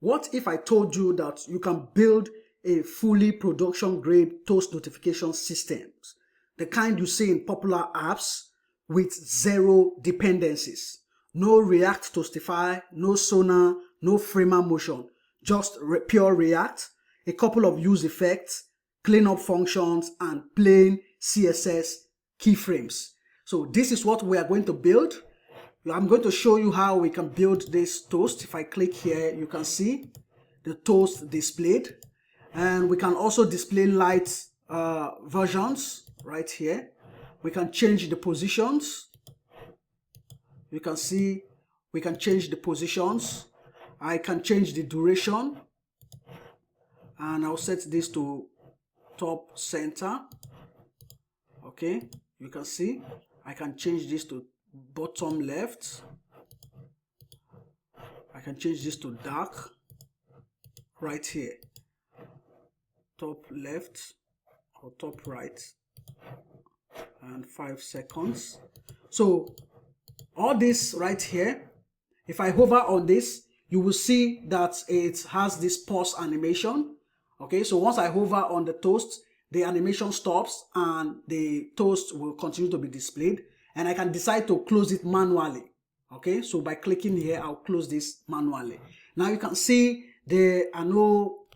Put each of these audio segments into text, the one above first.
What if I told you that you can build a fully production grade toast notification systems, the kind you see in popular apps, with zero dependencies? No React Toastify, no Sonar, no Framer motion, just pure React, a couple of use effects, cleanup functions, and plain CSS keyframes. So this is what we are going to build. I'm going to show you how we can build this toast. If I click here, you can see the toast displayed, and we can also display light versions right here. We can change the positions. You can see we can change the positions. I can change the duration, and I'll set this to top center. Okay, you can see I can change this to bottom left. I can change this to dark right here, top left or top right, and 5 seconds. So all this right here, if I hover on this, you will see that it has this pause animation. Okay, so once I hover on the toast, the animation stops and the toast will continue to be displayed, and I can decide to close it manually. Okay, so by clicking here, I'll close this manually. Now you can see there are no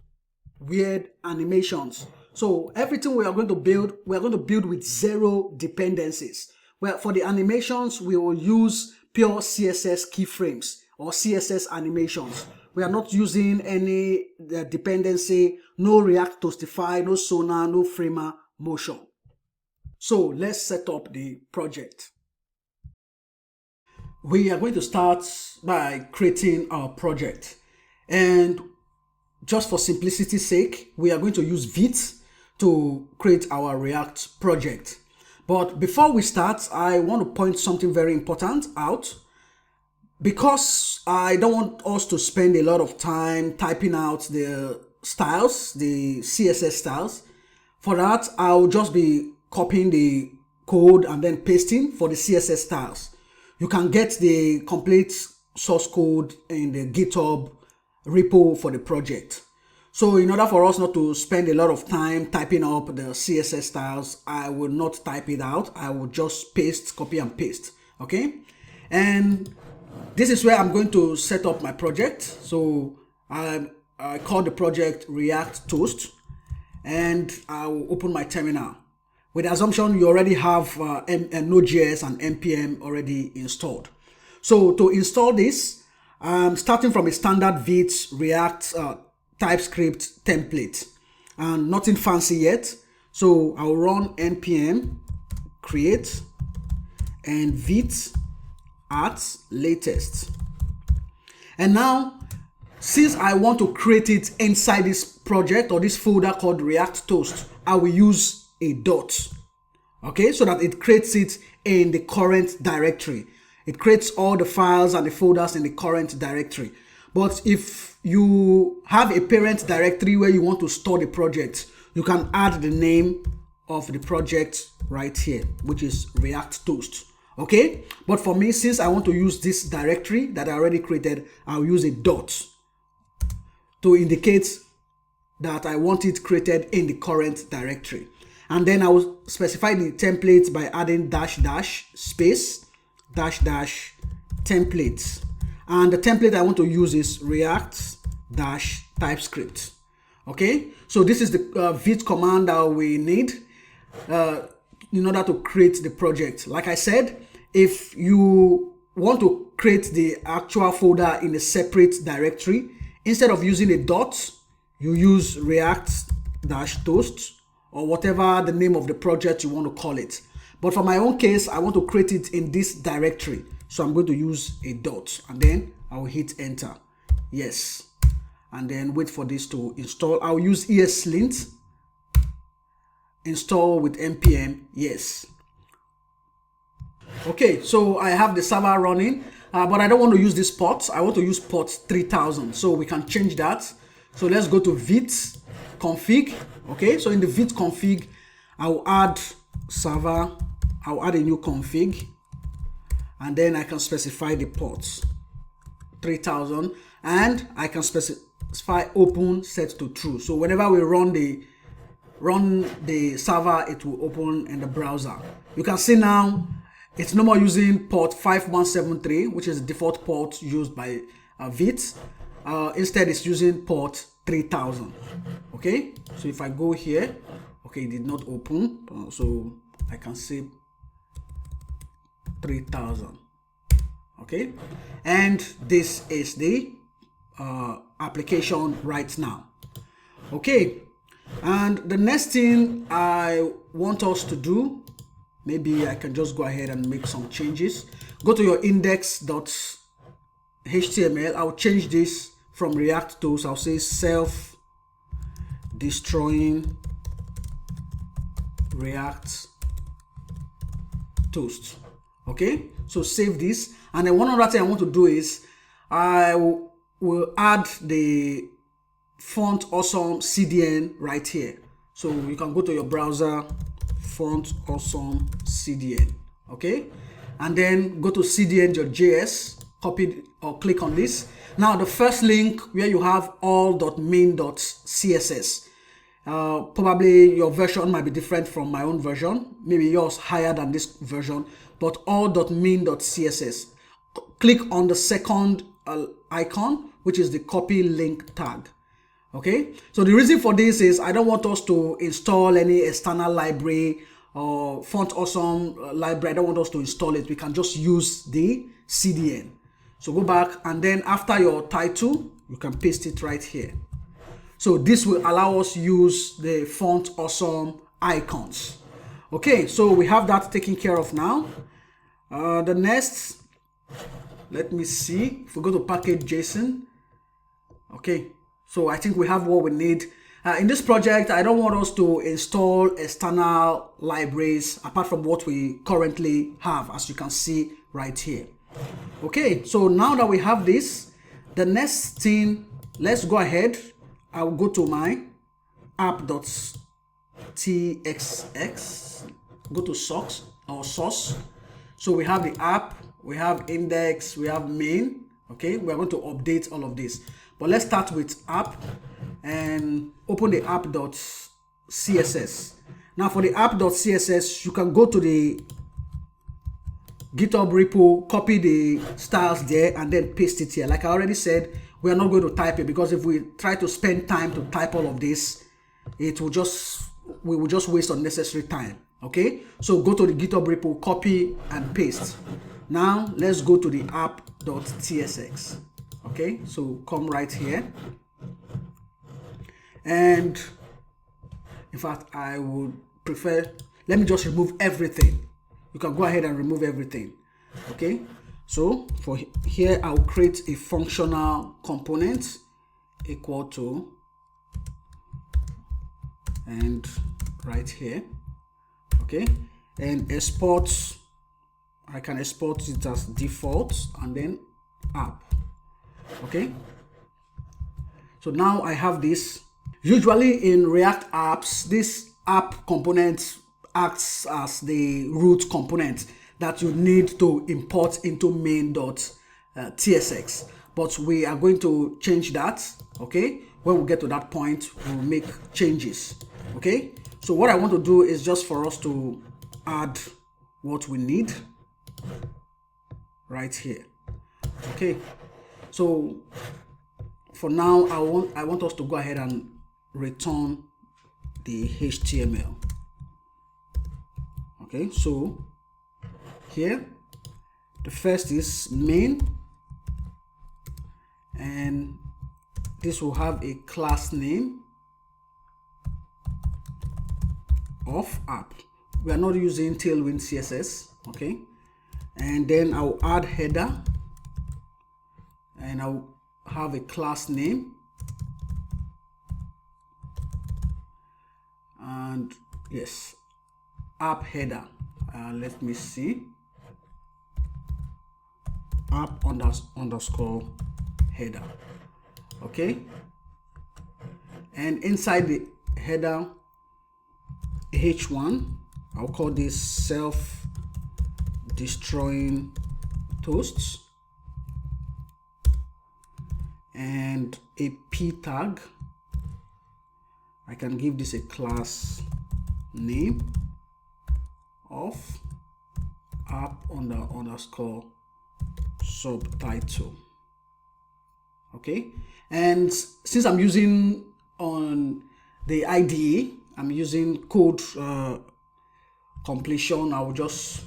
weird animations. So everything we are going to build with zero dependencies. Well, for the animations, we will use pure CSS keyframes or CSS animations. We are not using any dependency, no React Toastify, no Sonar, no Framer motion. So let's set up the project. We are going to start by creating our project, and just for simplicity's sake, we are going to use Vite to create our React project. But before we start, I want to point something very important out, because I don't want us to spend a lot of time typing out the styles, the CSS styles. For that, I'll just be copying the code and then pasting for the CSS styles. You can get the complete source code in the Github Repo for the project. So in order for us not to spend a lot of time typing up the CSS styles, I will not type it out. I will just paste, copy and paste. Okay. And this is where I'm going to set up my project. So I call the project React Toast, and I will open my terminal. With the assumption you already have Node.js and npm already installed. So to install this, I'm starting from a standard Vite React TypeScript template, and nothing fancy yet. So I'll run npm create and Vite at latest. And now, since I want to create it inside this project or this folder called React Toast, I will use a dot. Okay, so that it creates it in the current directory. It creates all the files and the folders in the current directory. But if you have a parent directory where you want to store the project, you can add the name of the project right here, which is React Toast. Okay, but for me, since I want to use this directory that I already created, I'll use a dot to indicate that I want it created in the current directory. And then I will specify the template by adding -- space -- template. And the template I want to use is React - TypeScript. Okay, so this is the Vite command that we need in order to create the project. Like I said, if you want to create the actual folder in a separate directory, instead of using a dot, you use React - Toast or whatever the name of the project you want to call it. But for my own case, I want to create it in this directory. So I'm going to use a dot, and then I will hit enter. Yes. And then wait for this to install. I'll use ESLint. Install with npm. Yes. Okay, so I have the server running, but I don't want to use this port. I want to use port 3000. So we can change that. So let's go to Vite config. Okay, so in the Vite config, I'll add server. I'll add a new config, and then I can specify the ports 3000, and I can file open set to true. So whenever we run the server, it will open in the browser. You can see now it's no more using port 5173, which is the default port used by Vite. Instead, it's using port 3000. Okay, so if I go here, okay, it did not open, so I can see 3000. Okay, and this is the application right now. Okay, and the next thing I want us to do, maybe I can just go ahead and make some changes. Go to your index.html. I'll change this from React tools. I'll say self-destroying React toast. Okay, so save this. And then one other thing I want to do is I will add the font awesome CDN right here. So you can go to your browser, font awesome CDN. Okay, and then go to cdn.js, copy or click on this. Now the first link where you have all.main.css. Probably your version might be different from my own version. Maybe yours higher than this version, but all.main.css. Click on the second icon, which is the copy link tag. Okay, so the reason for this is I don't want us to install any external library or font awesome library. I don't want us to install it. We can just use the CDN. So go back, and then after your title, you can paste it right here. So this will allow us to use the font awesome icons. Okay, so we have that taken care of now. The next, let me see, if we go to package.json. Okay, so I think we have what we need. In this project, I don't want us to install external libraries apart from what we currently have, as you can see right here. Okay, so now that we have this, the next thing, let's go ahead. I'll go to my app.txx, go to source. So we have the app, we have index, we have main. Okay, we're going to update all of this. But let's start with app and open the app.css. Now for the app.css, you can go to the Github Repo, copy the styles there, and then paste it here. Like I already said, we are not going to type it, because if we try to spend time to type all of this, we will just waste unnecessary time. Okay, so go to the Github Repo, copy and paste. Now let's go to the app.tsx. Okay, so come right here, and in fact I would prefer, let me just remove everything. You can go ahead and remove everything. Okay, so for here I'll create a functional component equal to, and right here. Okay, and export, I can export it as default and then app. Okay, so now I have this. Usually in React apps, this app component acts as the root component that you need to import into main.tsx, but we are going to change that. Okay, when we get to that point, we'll make changes. Okay, so what I want to do is just for us to add what we need right here. Okay, so for now I want us to go ahead and return the HTML. Okay, so here the first is main, and this will have a class name of app. We are not using Tailwind CSS. Okay, and then I'll add header, and I'll have a class name, and yes, app header. Let me see, app underscore header. Okay, and inside the header h1, I'll call this self-destroying toasts, and a p tag. I can give this a class name of app underscore subtitle. Okay, and since I'm using on the IDE, I'm using code completion, I'll just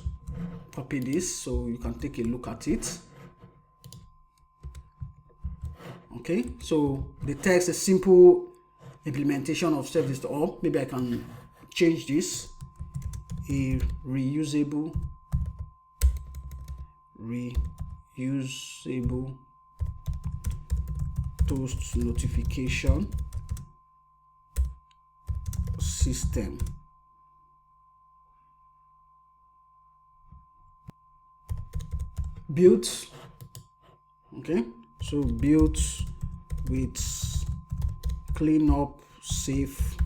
copy this so you can take a look at it. Okay, so the text is simple implementation of service, or maybe I can change this, a reusable toast notification system. Built, okay, so built with cleanup safe.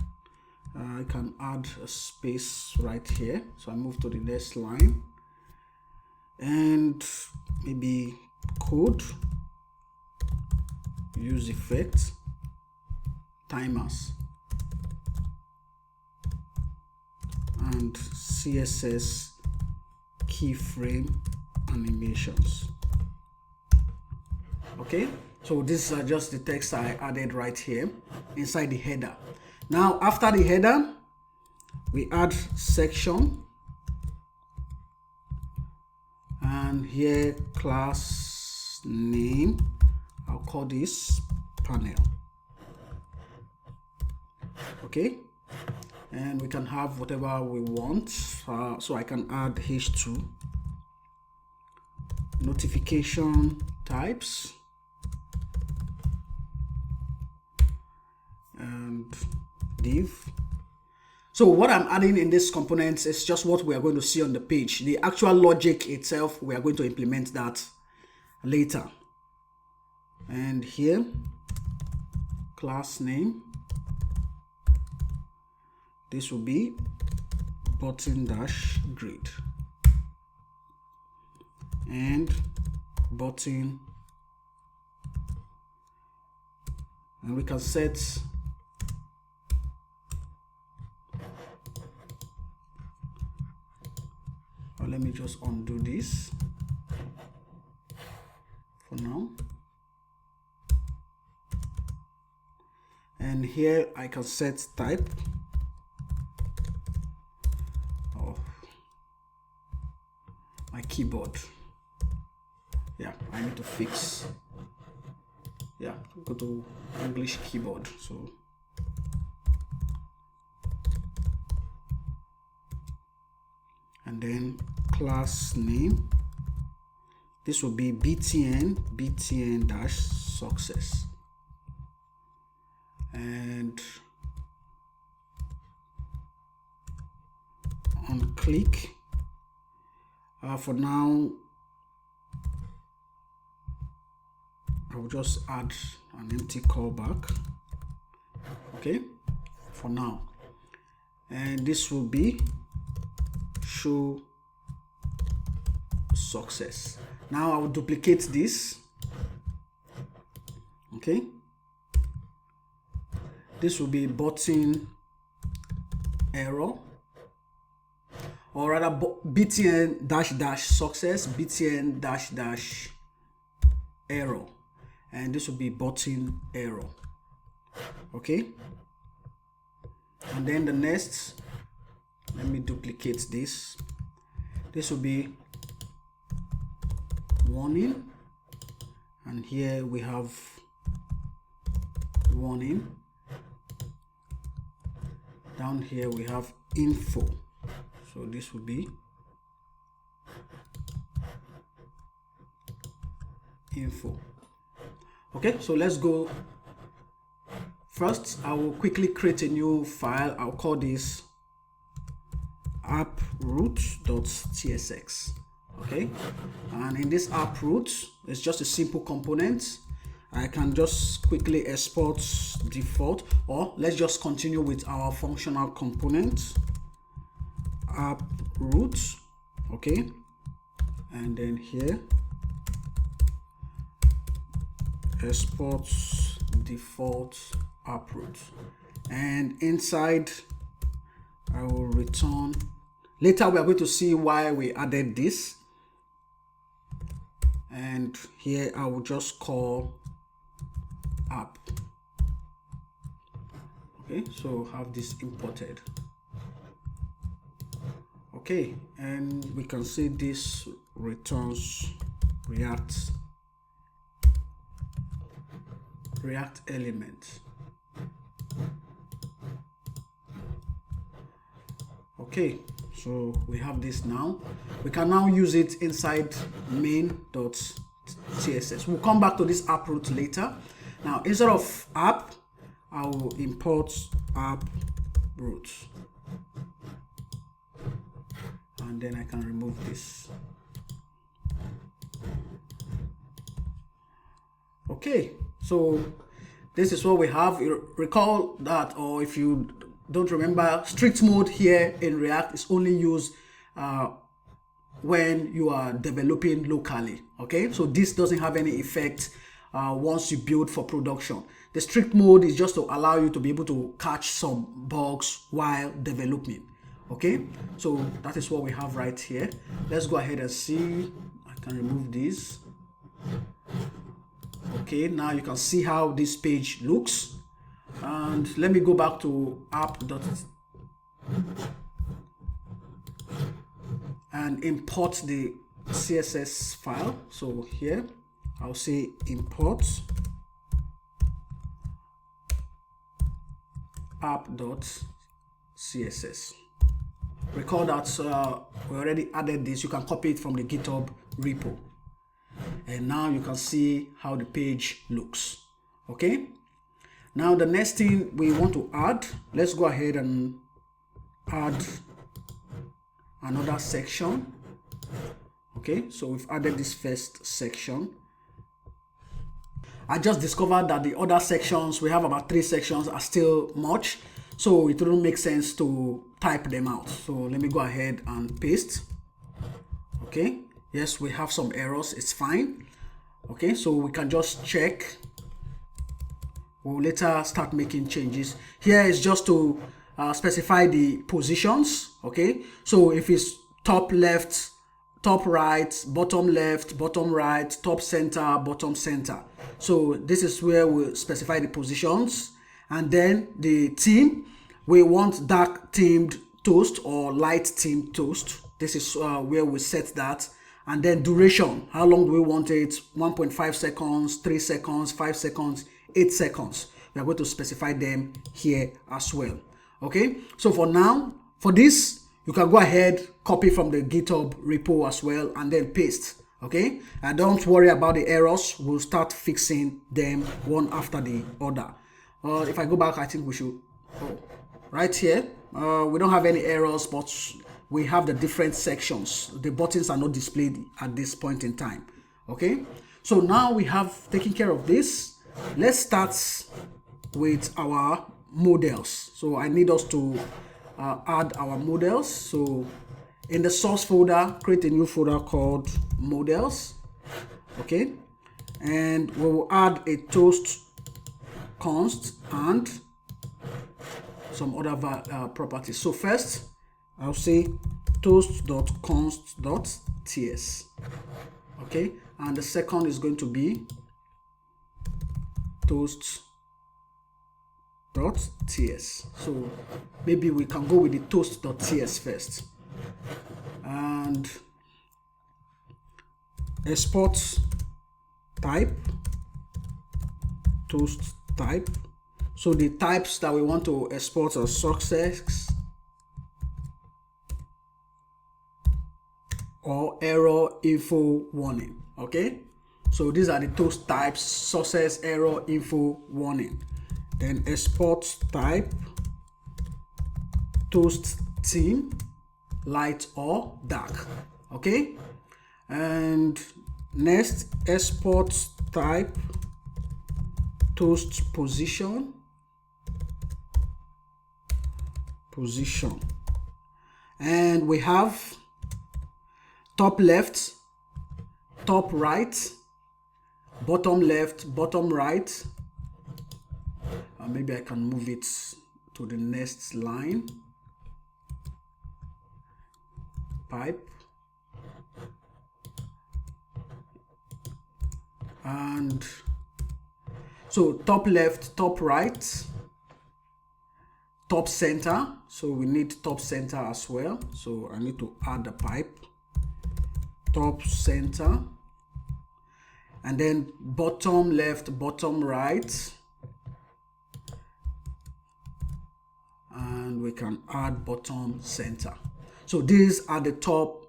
I can add a space right here, so I move to the next line, and maybe code, use effect, timeouts, and CSS keyframe animations. Okay, so these are just the text I added right here inside the header. Now after the header, we add section, and here class name, I'll call this panel. Okay, and we can have whatever we want, so I can add h2, notification types, and div. So what I'm adding in this component is just what we are going to see on the page. The actual logic itself, we are going to implement that later. And here, class name, this will be button dash grid, and button, and we can set let me just undo this for now. And here I can set type of my keyboard. Yeah, I need to fix. Yeah, go to English keyboard. So and then class name, this will be btn dash success, and on click, for now I'll just add an empty callback, okay, for now, and this will be show success. Now I will duplicate this. Okay, this will be button error, or rather btn dash dash success, btn dash dash error, and this will be button error. Okay, and then the next, let me duplicate this. This will be warning, and here we have warning. Down here we have info, so this will be info. Okay, so let's go. First, I will quickly create a new file. I'll call this app.root.tsx. Okay, and in this app.root, it's just a simple component. I can just quickly export default, or let's just continue with our functional component app.root. Okay, and then here export default app root, and inside I will return. Later we are going to see why we added this, and here I will just call app. Okay, so have this imported. Okay, and we can see this returns React element. Okay, so we have this now. We can now use it inside main.css. We'll come back to this app root later. Now, instead of app, I will import app root, and then I can remove this. Okay, so this is what we have. You recall that, or if you don't remember, strict mode here in React is only used when you are developing locally. Okay, so this doesn't have any effect once you build for production. The strict mode is just to allow you to be able to catch some bugs while developing. Okay, so that is what we have right here. Let's go ahead and see. I can remove this. Okay, now you can see how this page looks. And let me go back to app. And import the CSS file. So here I'll say import app.css. Recall that we already added this. You can copy it from the Github repo. And now you can see how the page looks. Okay. Now the next thing we want to add, let's go ahead and add another section. Okay, so we've added this first section. I just discovered that the other sections, we have about 3 sections, are still much, so it wouldn't make sense to type them out. So let me go ahead and paste. Okay, yes, we have some errors, it's fine. Okay, so we can just check. We'll later start making changes. Here is just to specify the positions. Okay, so if it's top left, top right, bottom left, bottom right, top center, bottom center. So this is where we'll specify the positions. And then the theme, we want dark themed toast or light themed toast. This is where we set that. And then duration, how long do we want it? 1.5 seconds, 3 seconds, 5 seconds, 8 seconds. We are going to specify them here as well. Okay, so for now, for this, you can go ahead, copy from the GitHub repo as well, and then paste. Okay, and don't worry about the errors. We'll start fixing them one after the other. If I go back, I think we should, right here, we don't have any errors, but we have the different sections. The buttons are not displayed at this point in time. Okay, so now we have taken care of this. Let's start with our models. So I need us to add our models. So in the source folder, create a new folder called models. Okay, and we will add a toast const and some other properties. So first I'll say toast.const.ts. okay, and the second is going to be toast.ts. So maybe we can go with the toast.ts first, and export type toast type. So the types that we want to export are success or error, info, warning. Okay, so these are the toast types: success, error, info, warning. Then export type toast theme, light or dark. Okay, and next export type toast position, and we have top left, top right, bottom left, bottom right. Maybe I can move it to the next line. Pipe. And so top left, top right, top center. So we need top center as well. So I need to add the pipe. Top center. And then bottom left, bottom right. And we can add bottom center. So these are the top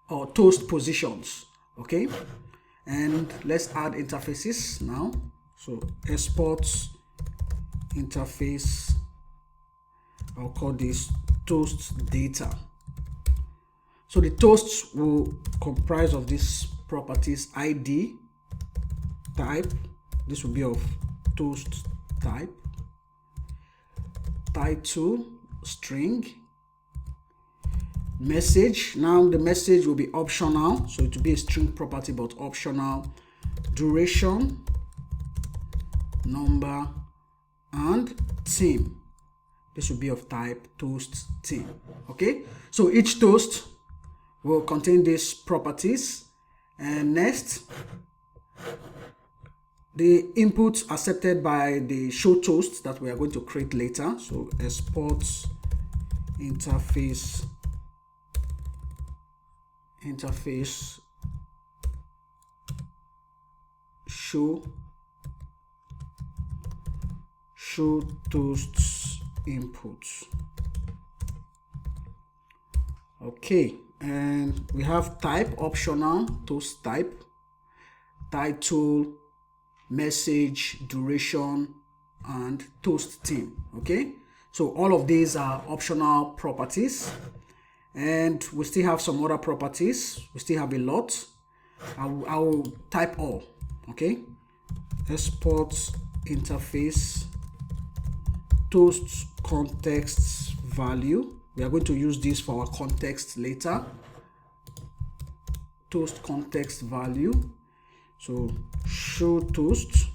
or toast positions. Okay. And let's add interfaces now. So export interface. I'll call this toast data. So the toasts will comprise of these properties: ID, type. This will be of toast type. Title, string. Message. Now the message will be optional, so it will be a string property but optional. Duration, number, and theme. This will be of type toast theme. Okay, so each toast will contain these properties. And next, the inputs accepted by the show toast that we are going to create later. So export interface show toasts inputs. Okay, and we have type optional, toast type, title, message, duration, and toast theme. Okay, so all of these are optional properties, and we still have some other properties. We still have a lot. I will type all. Okay, export interface toast context value. We are going to use this for our context later. Toast context value. So show toast,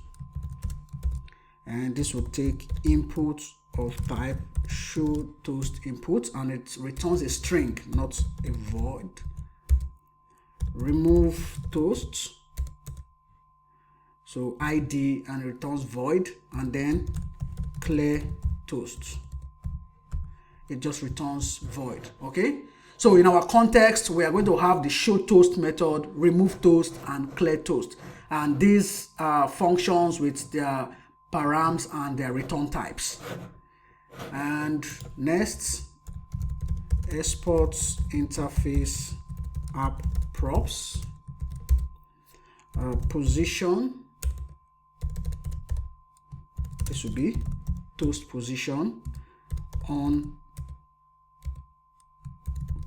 and this will take input of type show toast input, and it returns a string, not a void. Remove toast, so ID, and it returns void. And then clear toast, it just returns void. Okay, so in our context, we are going to have the show toast method, remove toast, and clear toast, and these functions with their params and their return types. And next, export interface app props, position. This will be toast position on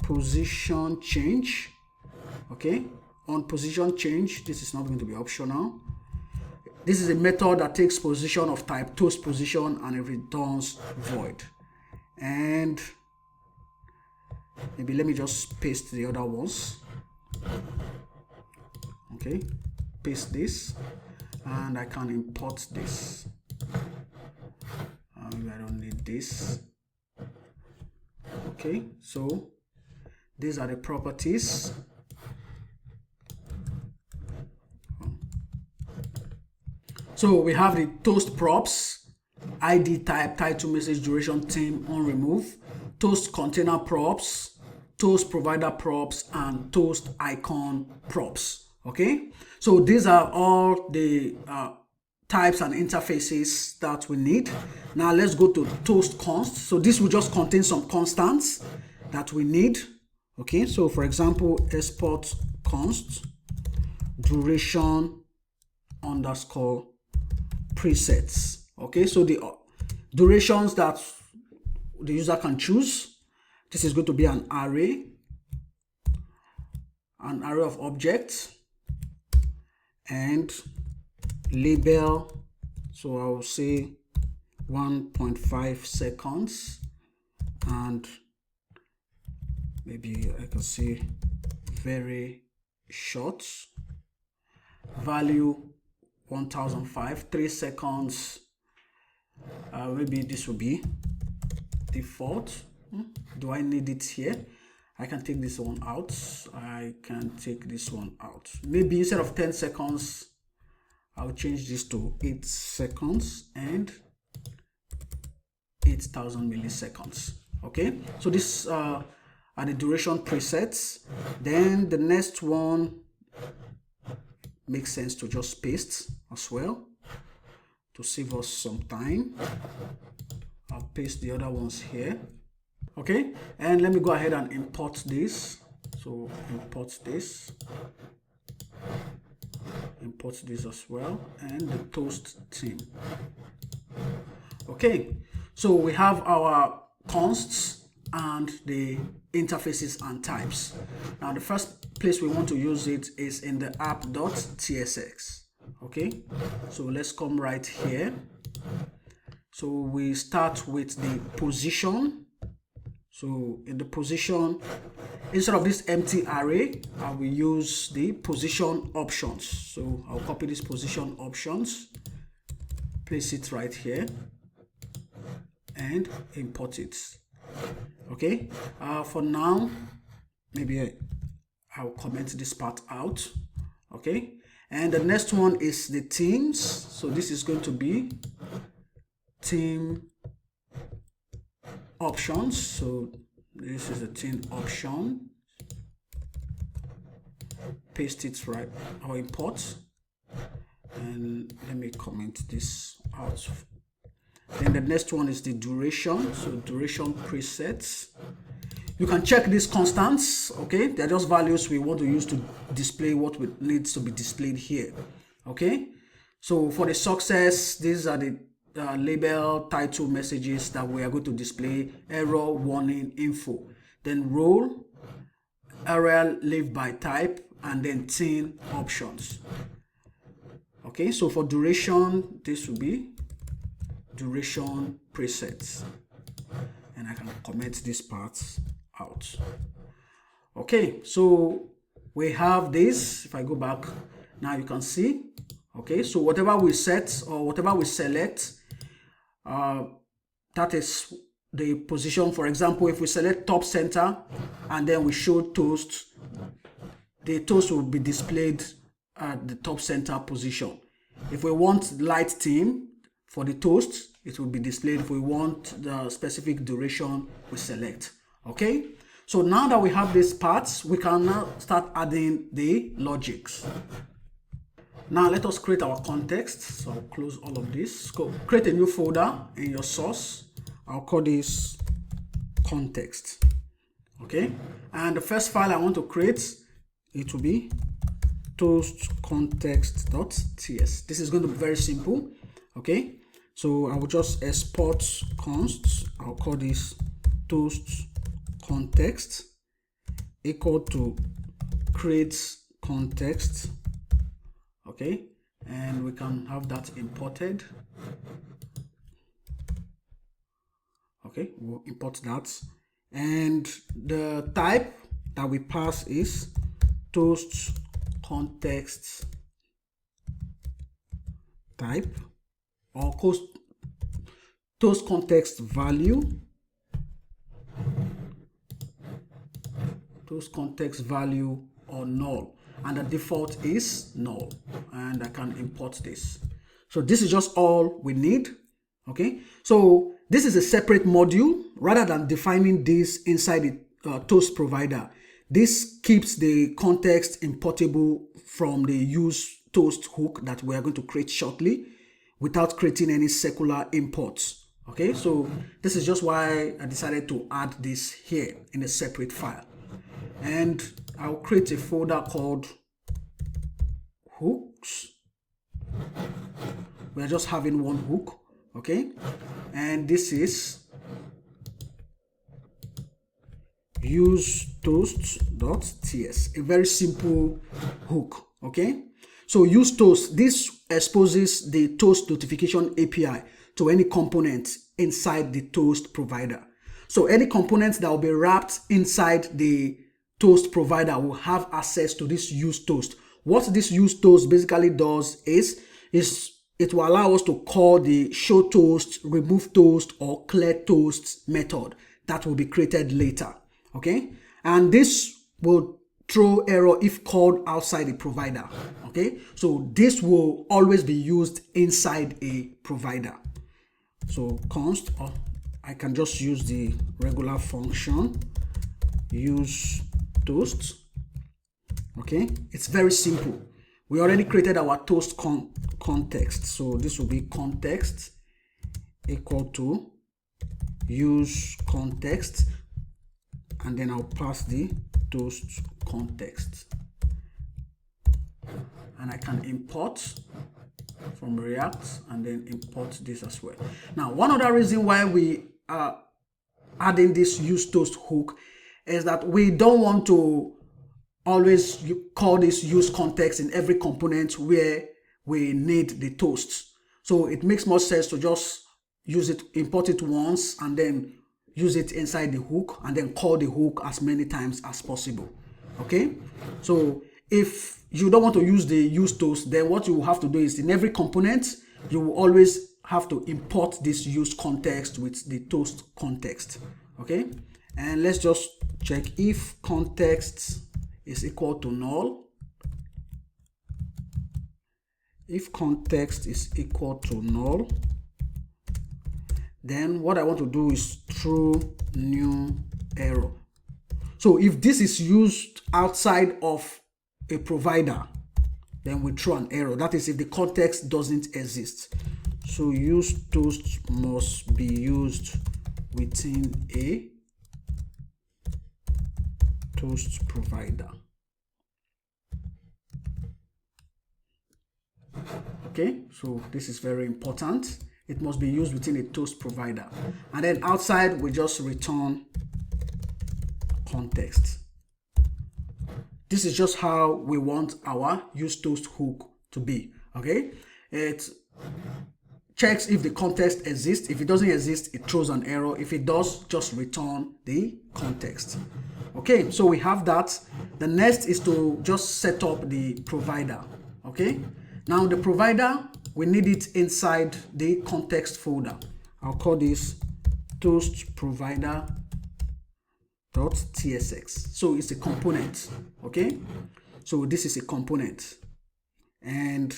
position change. Okay, on position change, this is not going to be optional. This is a method that takes position of type toast position and it returns void. And maybe let me just paste the other ones. Okay, paste this, and I can import this. Maybe I don't need this. Okay, so these are the properties. So we have the toast props, ID, type, title, message, duration, theme, on, remove, toast container props, toast provider props, and toast icon props. Okay, so these are all the types and interfaces that we need. Now let's go to toast const. So this will just contain some constants that we need. Okay, so for example, export const duration underscore presets. Okay, so the durations that the user can choose. This is going to be an array of objects, and label. So I will say 1.5 seconds, and maybe I can say very short. Value 1005, 3 seconds. Maybe this will be default. Do I need it here? I can take this one out. I can take this one out. Maybe instead of 10 seconds, I'll change this to 8 seconds and 8,000 milliseconds. Okay, so this are the duration presets. Then the next one makes sense to just paste as well to save us some time. I'll paste the other ones here. Okay, and let me go ahead and import this. So import this as well, and the toast theme. Okay, so we have our consts and the interfaces and types. Now the first place we want to use it is in the app.tsx. Okay, so let's come right here. So we start with the position. So in the position, instead of this empty array, I will use the position options. So I'll copy this position options, place it right here, and import it. Okay, for now, maybe I'll comment this part out. Okay, and the next one is the themes. So this is going to be theme options. So this is the theme option. Paste it right, or import, and let me comment this out. Then the next one is the duration. So duration presets. You can check these constants. Okay, they're just values we want to use to display what needs to be displayed here. Okay, so for the success, these are the label title messages that we are going to display: error, warning, info, then role, area, live by type, and then theme options. Okay, so for duration, this will be duration presets, and I can comment this part out. Okay, so we have this. If I go back now, you can see. Okay, so whatever we set or whatever we select, that is the position. For example, if we select top center and then we show toast, the toast will be displayed at the top center position. If we want light theme for the toast, it will be displayed. If we want the specific duration, we select. Okay, so now that we have these parts, we can now start adding the logics. Now let us create our context. So I'll close all of this. Go create a new folder in your source. I'll call this context. Okay, and the first file I want to create, it will be toast context.ts. This is going to be very simple. Okay, so I will just export const. I'll call this toast context equal to create context. Okay, and we can have that imported. Okay, we'll import that, and the type that we pass is toast context type, or toast context value, toast context value, or null, and the default is null, and I can import this. So this is just all we need. Okay, so this is a separate module rather than defining this inside the toast provider. This keeps the context importable from the use toast hook that we are going to create shortly without creating any secular imports. Okay, so this is just why I decided to add this here in a separate file. And I'll create a folder called hooks. We're just having one hook. Okay, and this is use toast.ts, a very simple hook. Okay, so use toast, this exposes the toast notification API to any component inside the toast provider. So any component that will be wrapped inside the toast provider will have access to this use toast. What this use toast basically does is it will allow us to call the show toast, remove toast, or clear toast method that will be created later. Okay, and this will throw error if called outside the provider. Okay, so this will always be used inside a provider. So const, or I can just use the regular function use toast. Okay, it's very simple. We already created our toast context, so this will be context equal to use context, and then I'll pass the toast context, and I can import from React and then import this as well. Now, one other reason why we are adding this use toast hook is that we don't want to always call this use context in every component where we need the toast. So it makes more sense to just use it, import it once, and then use it inside the hook, and then call the hook as many times as possible. Okay, so if you don't want to use the use toast, then what you will have to do is in every component you will always have to import this use context with the toast context. Okay, and let's just check if context is equal to null. If context is equal to null, then what I want to do is throw new error. So if this is used outside of a provider, then we throw an error. That is if the context doesn't exist. So use toast must be used within a toast provider. Okay, so this is very important. It must be used within a toast provider. And then outside, we just return context. This is just how we want our use toast hook to be. Okay, it checks if the context exists. If it doesn't exist, it throws an error. If it does, just return the context. Okay, so we have that. The next is to just set up the provider. Okay, now the provider, we need it inside the context folder. I'll call this toast provider.tsx. So it's a component. Okay, so this is a component, and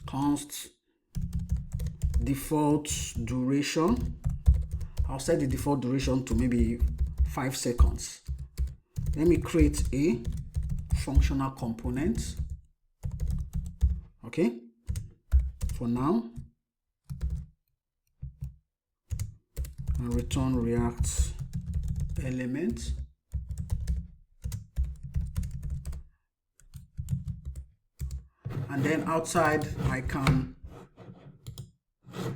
const default duration. I'll set the default duration to maybe 5 seconds. Let me create a functional component. Okay, for now, and return React element. And then outside, I can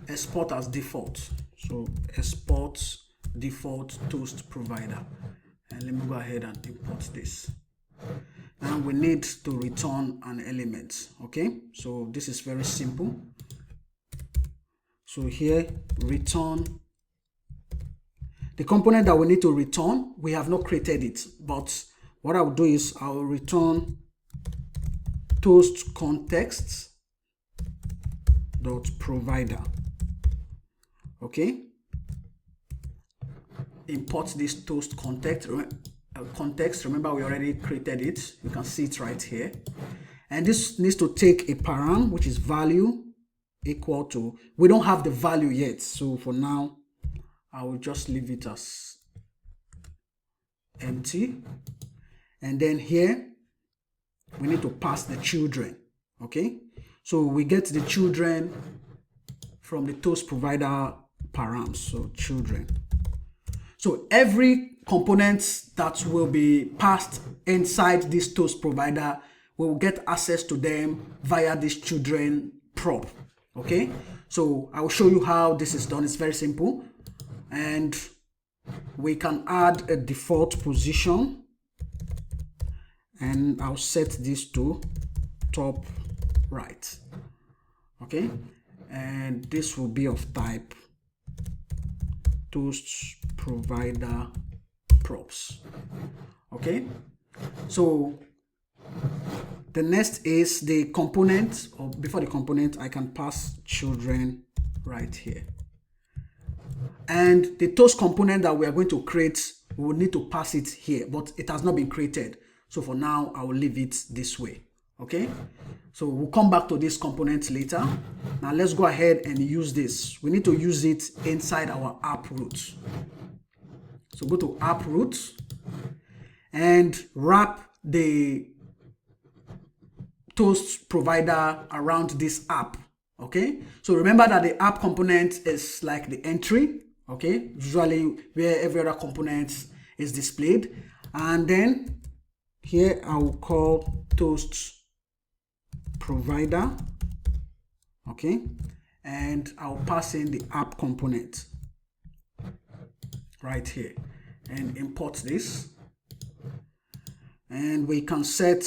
export as default. So export default toast provider. And let me go ahead and import this. Now we need to return an element. Okay, so this is very simple. So here, return the component that we need to return. We have not created it, but what I will do is I will return toast context dot provider. Okay, import this toast context. Remember, we already created it. You can see it right here, and this needs to take a param, which is value equal to, we don't have the value yet, so for now I will just leave it as empty. And then here we need to pass the children. Okay, so we get the children from the toast provider params, so children. So every component that will be passed inside this toast provider, we will get access to them via this children prop. Okay, so I will show you how this is done. It's very simple, and we can add a default position, and I'll set this to top right. Okay, and this will be of type toast provider props. Okay, so The next is the component, or before the component, I can pass children right here. And the toast component that we are going to create, we will need to pass it here, but it has not been created. So for now, I will leave it this way. Okay, so we'll come back to this component later. Now let's go ahead and use this. We need to use it inside our app root. So go to app root and wrap the toast provider around this app. Okay, so remember that the app component is like the entry, okay, usually where every other component is displayed. And then here I will call toast provider, okay, and I'll pass in the app component right here and import this. And we can set,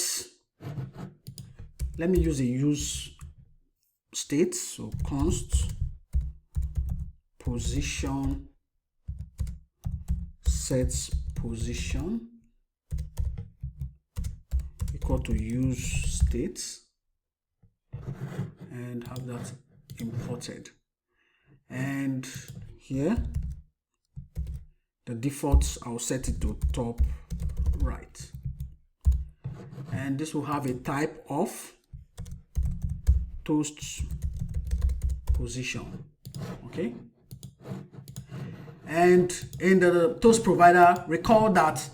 let me use the use state, so const position sets position equal to use state, and have that imported. And here the defaults, I'll set it to top right, and this will have a type of toast position. Okay, and in the toast provider, recall that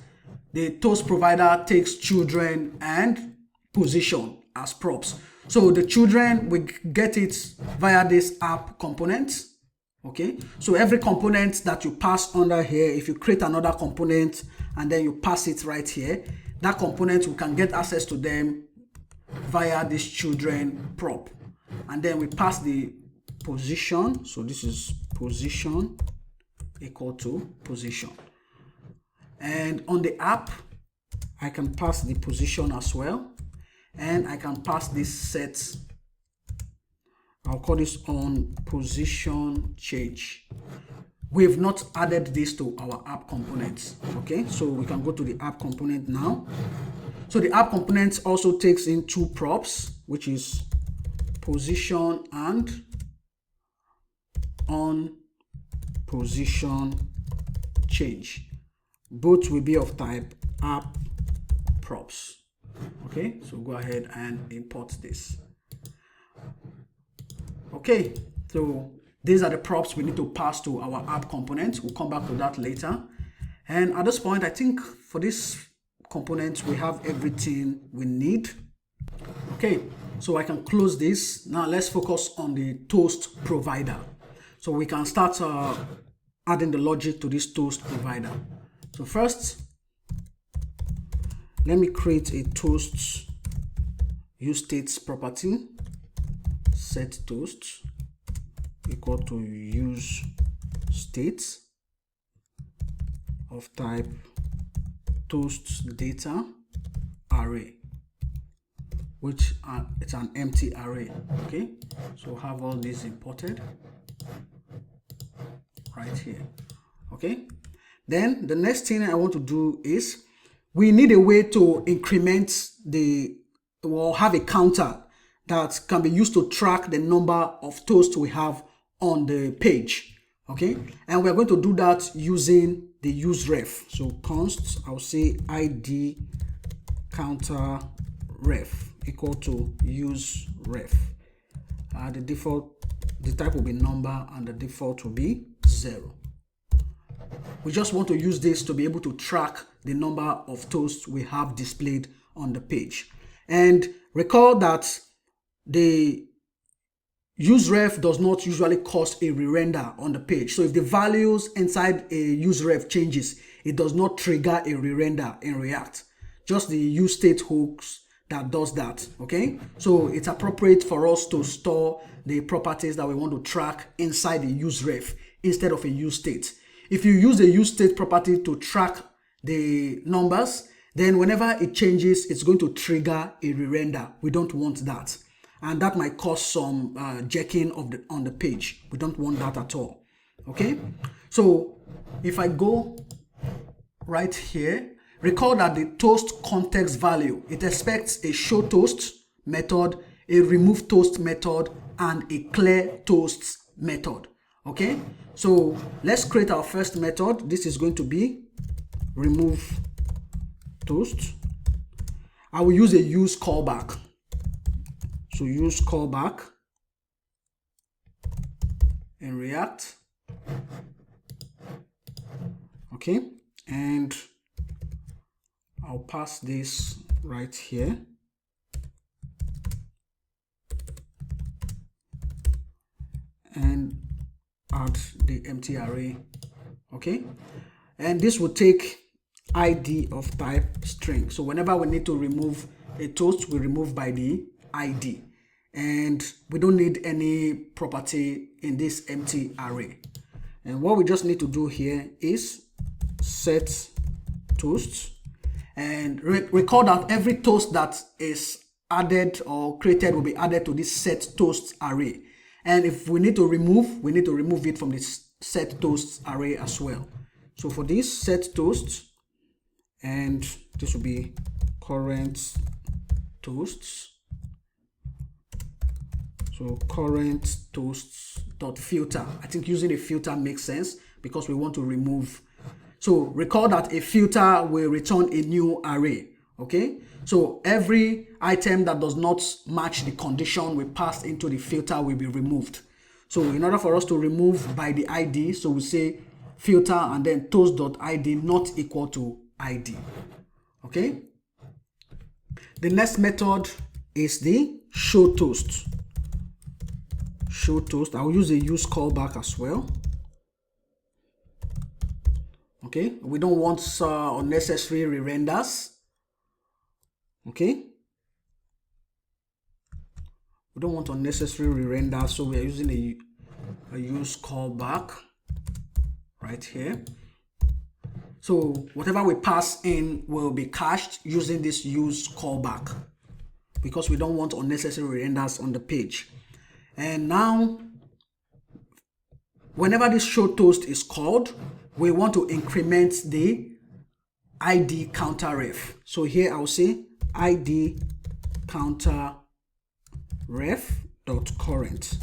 the toast provider takes children and position as props. So the children, we get it via this app component. Okay, so every component that you pass under here, if you create another component and then you pass it right here, that component, we can get access to them via this children prop. And then we pass the position, so this is position equal to position. And on the app, I can pass the position as well, and I can pass this set, I'll call this on position change. We've not added this to our app components. Okay, so we can go to the app component now. So the app component also takes in two props, which is position and on position change. Both will be of type app props. Okay, so go ahead and import this. Okay, so these are the props we need to pass to our app component. We'll come back to that later. And at this point, I think for this component, we have everything we need. Okay, so I can close this. Now let's focus on the toast provider. So we can start adding the logic to this toast provider. So first, let me create a toast use states property, set toast equal to use states of type toast data array, which it's an empty array. Okay, so have all these imported right here. Okay, then the next thing I want to do is we need a way to increment or have a counter that can be used to track the number of toasts we have on the page. Okay, and we're going to do that using the use ref. So const, I'll say id counter ref equal to use ref. The type will be number and the default will be 0. We just want to use this to be able to track the number of toasts we have displayed on the page. And recall that the useRef does not usually cause a re-render on the page. So if the values inside a useRef changes, it does not trigger a re-render in React. Just the useState hooks that does that. Okay, so it's appropriate for us to store the properties that we want to track inside the useRef instead of a useState. If you use the useState property to track the numbers, then whenever it changes, it's going to trigger a re-render. We don't want that. And that might cause some jacking on the page. We don't want that at all. Okay, so if I go right here, recall that the toast context value, it expects a show toast method, a remove toast method, and a clear toast method. Okay, so let's create our first method. This is going to be remove toast. I will use a use callback. So use callback in React. Okay, and I'll pass this right here. And add the empty array. Okay, and this will take ID of type string. So whenever we need to remove a toast, we remove by the ID, and we don't need any property in this empty array. And what we just need to do here is set toast, and recall that every toast that is added or created will be added to this set toast array. And if we need to remove it from this set toast array as well. So for this, set toast, and this will be current toasts. So current toasts dot filter. I think using a filter makes sense because we want to remove. So recall that a filter will return a new array. Okay, so every item that does not match the condition we passed into the filter will be removed. So in order for us to remove by the ID, so we say filter and then toast.id not equal to ID. Okay, the next method is the show toast. Show toast, I'll use a use callback as well. Okay, we don't want unnecessary re-renders. Okay, we don't want unnecessary re-render, so we are using a use callback right here. So whatever we pass in will be cached using this use callback because we don't want unnecessary re-renders on the page. And now, whenever this show toast is called, we want to increment the ID counter ref. So here I'll say ID counter ref dot current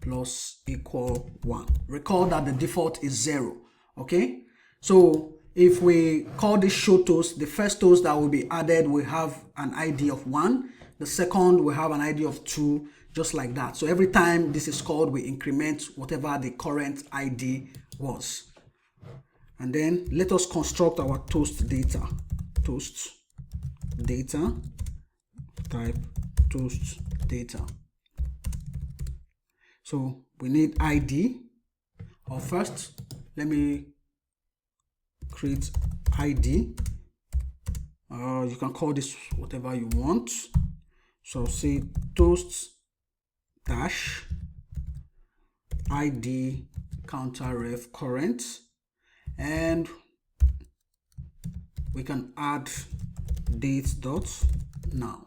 plus equal 1. Recall that the default is 0. Okay, so if we call this show toast, the first toast that will be added will have an ID of 1, the second will have an ID of 2, just like that. So every time this is called, we increment whatever the current ID was. And then let us construct our toast data. Toast data type toast data. So we need ID. Or first, let me create ID. You can call this whatever you want. So I'll say toast dash ID counter ref current, and we can add date dot now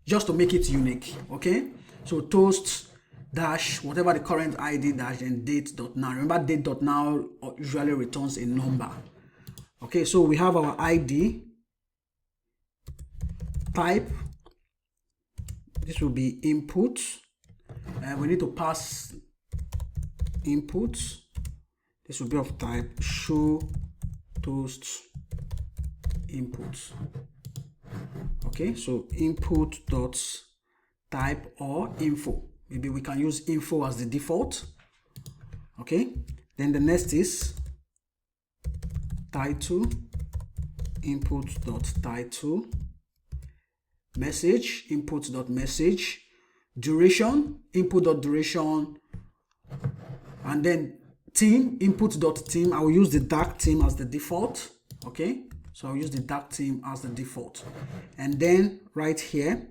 just to make it unique. Okay, so toast dash whatever the current ID dash and date dot now. Remember, date dot now usually returns a number. Okay, so we have our ID type. This will be input, and we need to pass input. This will be of type show toast input. Okay, so input dot type or info. Maybe we can use info as the default. Okay, then the next is title, input dot title, message, input dot message, duration, input dot duration, and then theme, input dot theme. I will use the dark theme as the default. Okay, so I'll use the dark theme as the default. And then right here,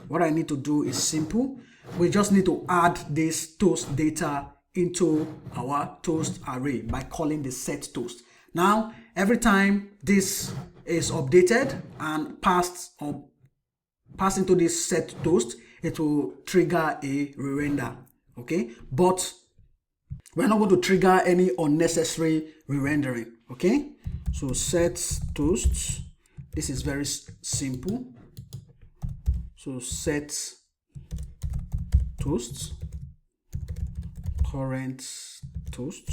what I need to do is simple. We just need to add this toast data into our toast array by calling the set toast. Now, every time this is updated and passed into this set toast, it will trigger a re-render. Okay, but we're not going to trigger any unnecessary re-rendering. Okay, So set toast, this is very simple. So set toast, current toast.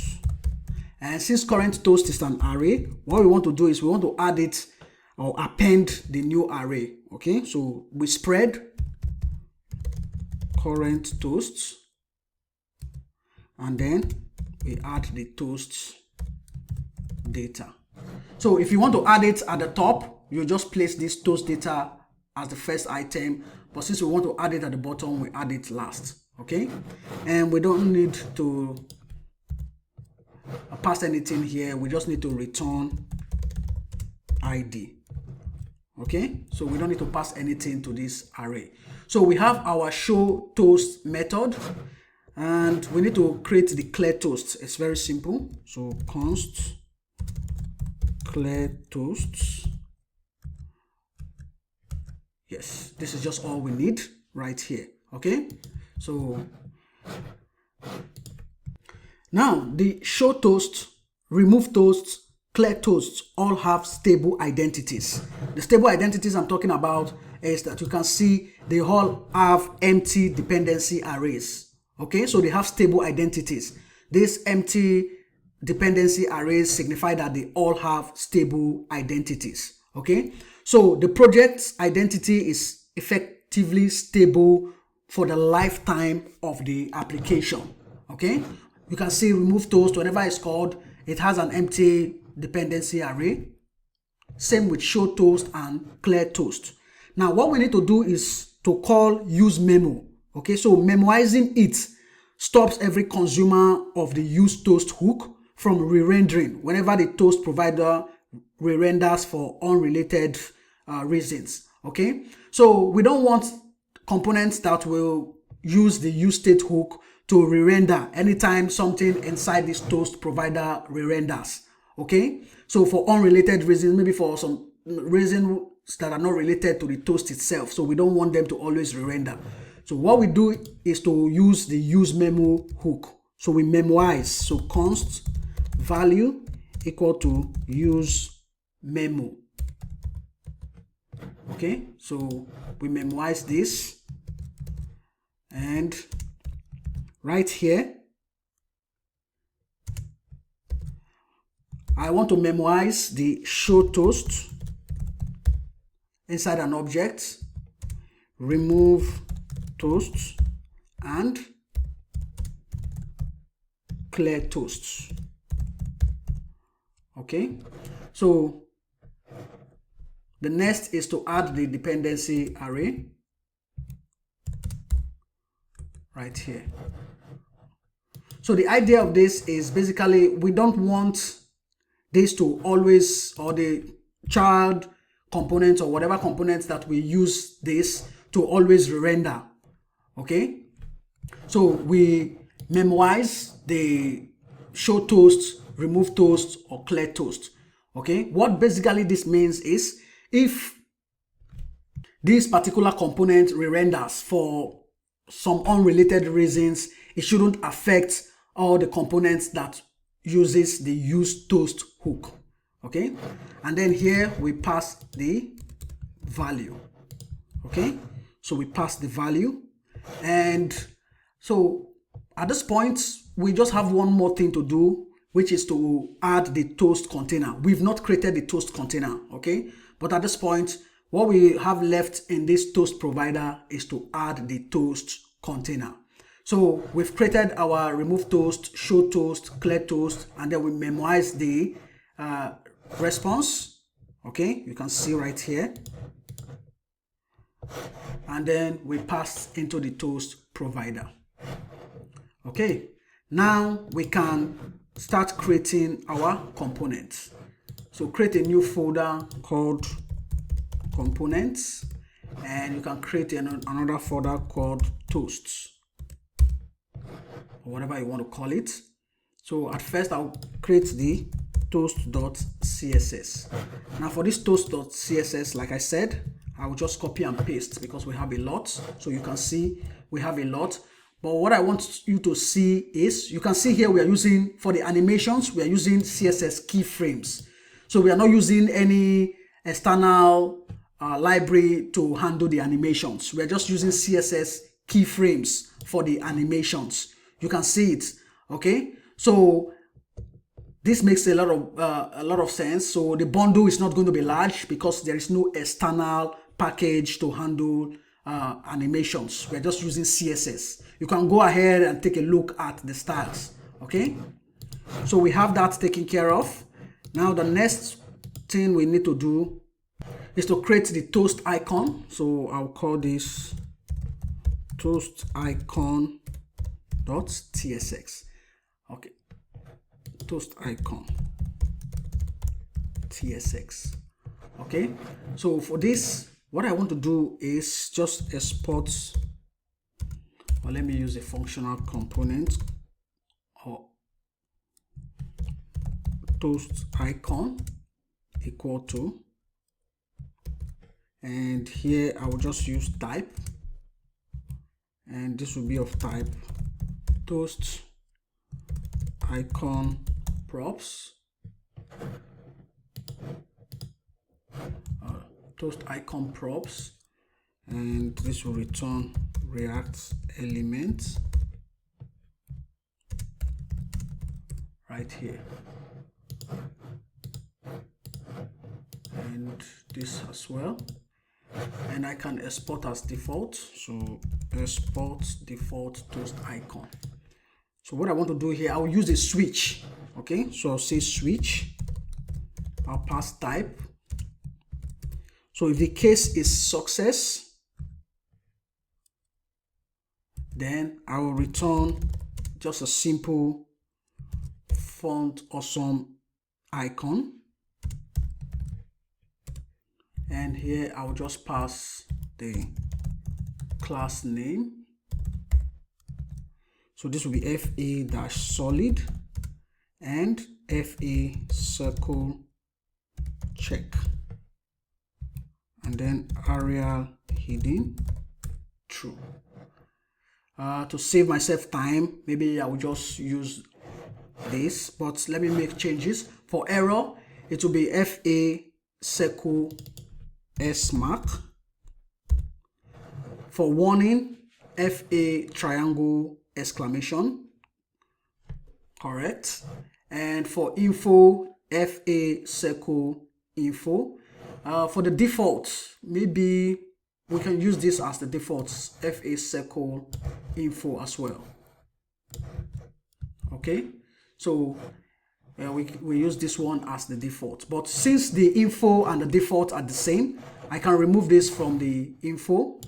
And since current toast is an array, what we want to do is we want to add it or append the new array. Okay, so we spread current toast and then we add the toast data. So if you want to add it at the top, you just place this toast data as the first item, but since we want to add it at the bottom, we add it last. Okay, and we don't need to pass anything here, we just need to return ID. Okay, so we don't need to pass anything to this array. So we have our show toast method and we need to create the clear toast. It's very simple. So const clear toast. Yes, this is just all we need right here. Okay, so now the show toast, remove toast, clear toast all have stable identities. The stable identities I'm talking about is that you can see they all have empty dependency arrays. Okay, so they have stable identities. These empty dependency arrays signify that they all have stable identities. Okay, so the project's identity is effectively stable for the lifetime of the application. Okay, you can see remove toast, whenever it's called, it has an empty dependency array. Same with show toast and clear toast. Now what we need to do is to call use memo. Okay, so memoizing it stops every consumer of the use toast hook from re-rendering whenever the toast provider re-renders for unrelated reasons. Okay, so we don't want components that will use the use state hook to re-render anytime something inside this toast provider re-renders. Okay, so for unrelated reasons, maybe for some reasons that are not related to the toast itself, so we don't want them to always re-render. So what we do is to use the use memo hook. So we memoize, so const value equal to use memo. Okay, so we memoize this, and right here I want to memoize the show toast inside an object, remove toast and clear toast. Okay, so the next is to add the dependency array right here. So the idea of this is basically we don't want this to always, or the child components or whatever components that we use this to always render. Okay, so we memoize the show toast, remove toast or clear toast. Okay, what basically this means is if this particular component re-renders for some unrelated reasons, it shouldn't affect all the components that uses the use toast hook. Okay, and then here we pass the value. Okay, so we pass the value, and so at this point we just have one more thing to do, which is to add the toast container. We've not created the toast container. Okay, but at this point what we have left in this toast provider is to add the toast container. So we've created our remove toast, show toast, clear toast, and then we memoize the response. Okay, you can see right here, and then we pass into the toast provider. Okay, now we can start creating our components. So create a new folder called components, and you can create another folder called toasts, or whatever you want to call it. So at first I'll create the toast.css. Now for this toast.css, like I said, I will just copy and paste because we have a lot. So you can see we have a lot. But what I want you to see is, you can see here we are using, for the animations, we are using CSS keyframes. So we are not using any external library to handle the animations. We are just using CSS keyframes for the animations. You can see it, okay? So this makes a lot of sense. So the bundle is not going to be large because there is no external package to handle animations. We're just using CSS. You can go ahead and take a look at the styles, okay? So we have that taken care of. Now the next thing we need to do is to create the toast icon. So I'll call this toast icon.tsx. Okay, toast icon tsx. Okay, so for this, what I want to do is just export, or let me use a functional component, or toast icon equal to, and here I will just use type, and this will be of type toast icon props, toast icon props, and this will return React element right here, and this as well, and I can export as default. So export default toast icon. So what I want to do here, I'll use a switch. Okay, so I'll say switch, I'll pass type. So if the case is success, then I will return just a simple font awesome icon, and here I will just pass the class name. So this will be fa-solid and fa circle check, and then Arial hidden true. To save myself time, maybe I will just use this, but let me make changes. For error, it will be fa circle s mark. For warning, fa triangle exclamation, correct. And for info, fa circle info. For the default, maybe we can use this as the default, fa circle info as well. Okay, so we use this one as the default, but since the info and the default are the same, I can remove this from the info.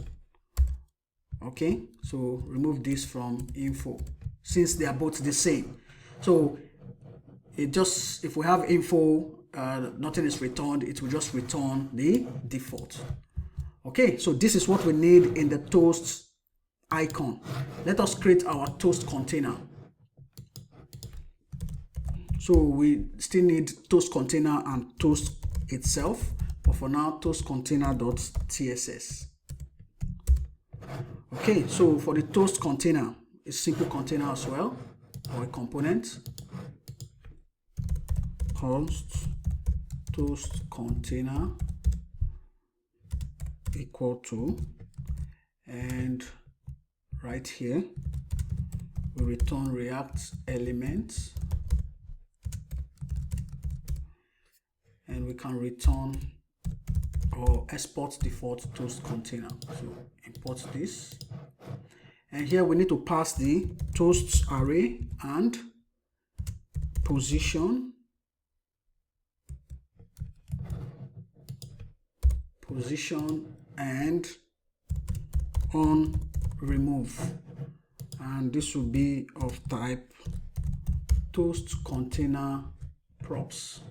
Okay, so remove this from info since they are both the same. So it just, if we have info, nothing is returned, it will just return the default. Okay, so this is what we need in the toast icon. Let us create our toast container. So we still need toast container and toast itself, but for now, toast container.tss. Okay, so for the toast container, a simple container as well, or a component. Const toast container equal to, and right here we return React element, and we can return or export default toast container. So import this, and here we need to pass the toast array and position and on remove, and this will be of type toast container props.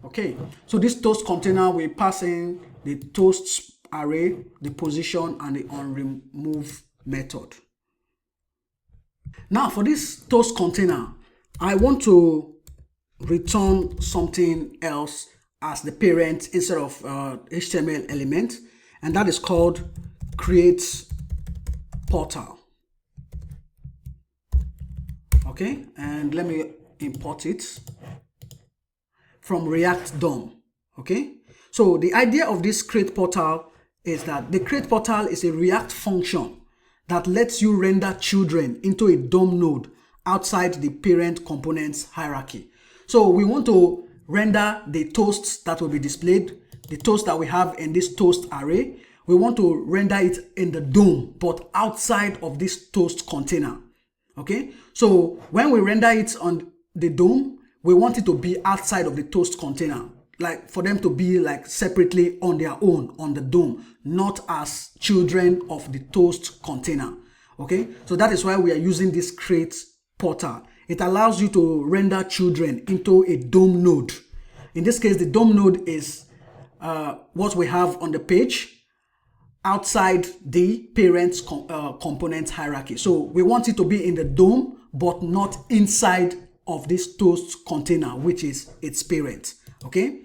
Okay, so this toast container will pass in the toast array, the position, and the on remove method. Now for this toast container, I want to return something else as the parent instead of HTML element, and that is called create portal. Okay, and let me import it. from React DOM. Okay, so the idea of this create portal is that the create portal is a React function that lets you render children into a DOM node outside the parent components hierarchy. So we want to render the toasts that will be displayed, the toast that we have in this toast array. We want to render it in the DOM, but outside of this toast container. Okay, so when we render it on the DOM, we want it to be outside of the toast container, like for them to be like separately on their own on the DOM, not as children of the toast container. Okay, so that is why we are using this create portal. It allows you to render children into a DOM node. In this case, the DOM node is what we have on the page outside the parent's component hierarchy. So we want it to be in the DOM, but not inside of this toast container, which is its parent. Okay,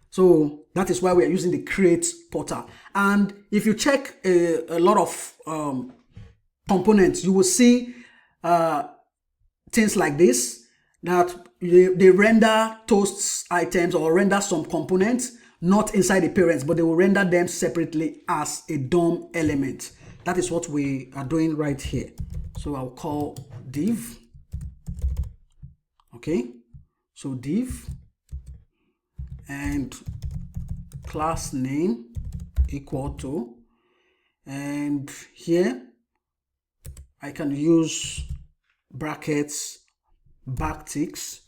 so that is why we are using the create portal. And if you check a lot of components, you will see things like this, that they render toasts items or render some components not inside the parents, but they will render them separately as a DOM element. That is what we are doing right here. So I'll call div. Okay, so div and class name equal to, and here I can use brackets backticks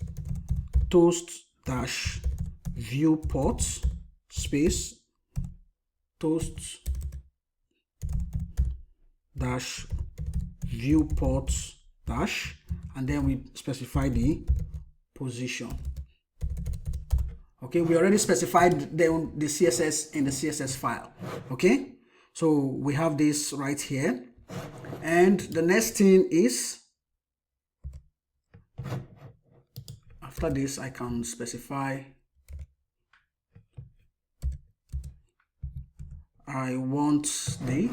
toast dash viewport space toast dash viewport dash, and then we specify the position. Okay, we already specified the CSS in the CSS file. Okay, so we have this right here, and the next thing is, after this I can specify I want the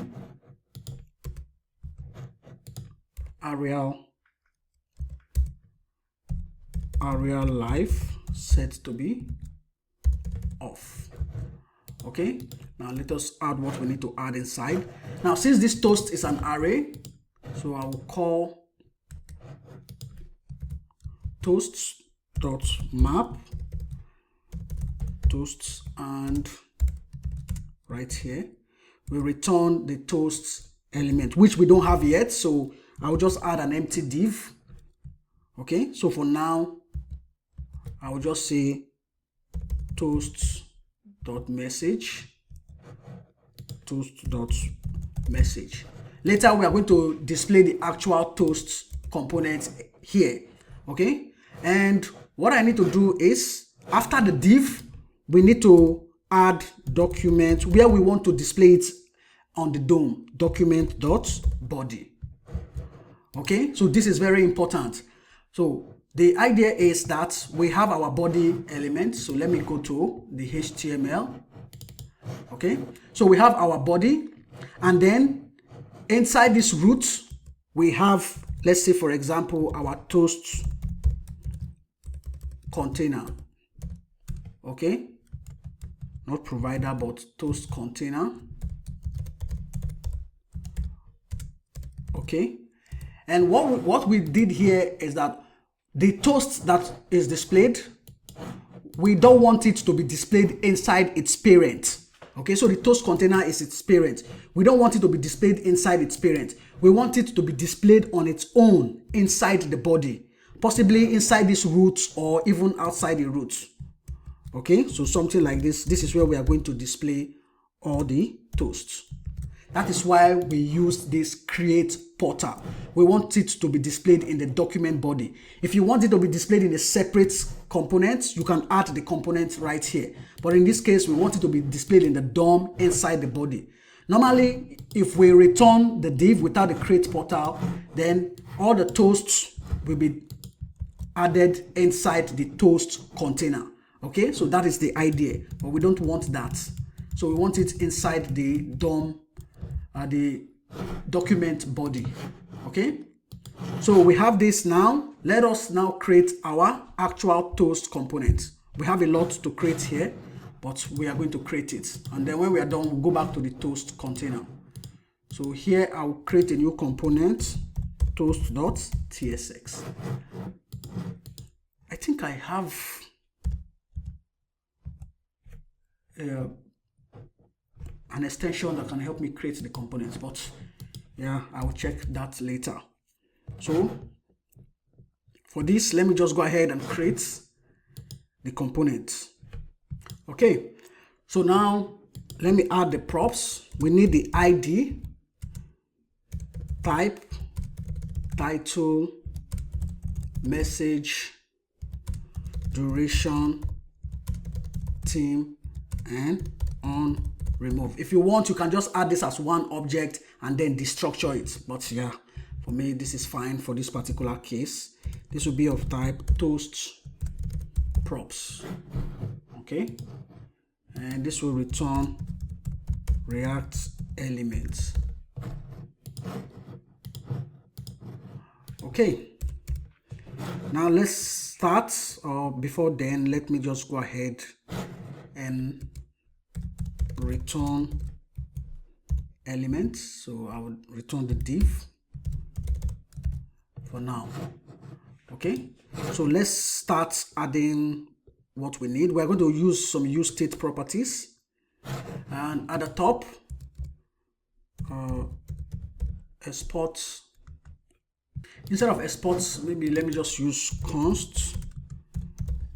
Arial life set to be off. Okay, now let us add what we need to add inside. Now, since this toast is an array, so I will call toasts.map toasts, and right here we return the toasts element, which we don't have yet, so I will just add an empty div. Okay, so for now I will just say toasts.message toast.message. Later we are going to display the actual toast component here. Okay, and what I need to do is, after the div, we need to add document where we want to display it on the DOM, document.body. Okay, so this is very important. So the idea is that we have our body element. So let me go to the HTML. Okay, so we have our body, and then inside this root we have, let's say for example, our toast container. Okay, not provider but toast container. Okay, and what we did here is that the toast that is displayed, we don't want it to be displayed inside its parent. Okay, so the toast container is its parent. We don't want it to be displayed inside its parent. We want it to be displayed on its own inside the body, possibly inside this root or even outside the root. Okay, so something like this. This is where we are going to display all the toasts. That is why we use this create portal. We want it to be displayed in the document body. If you want it to be displayed in a separate component, you can add the component right here. But in this case, we want it to be displayed in the DOM inside the body. Normally, if we return the div without the create portal, then all the toasts will be added inside the toast container. Okay, so that is the idea, but we don't want that. So we want it inside the DOM, the document body. Okay, so we have this now. Let us now create our actual toast component. We have a lot to create here, but we are going to create it. And then when we are done, we'll go back to the toast container. So here I'll create a new component, toast.tsx. I think I have an extension that can help me create the components, but yeah, I'll check that later. So for this, let me just go ahead and create the component. Okay, so now let me add the props. We need the ID, type, title, message, duration, theme, and on remove. If you want, you can just add this as one object and then destructure it. But yeah, for me, this is fine for this particular case. This will be of type toast props. Okay, and this will return React elements. Okay, now let's start. Before then, let me just go ahead and return elements. So I will return the div for now. Okay, so let's start adding what we need. We're going to use some useState properties, and at the top, export. Instead of exports, maybe let me just use const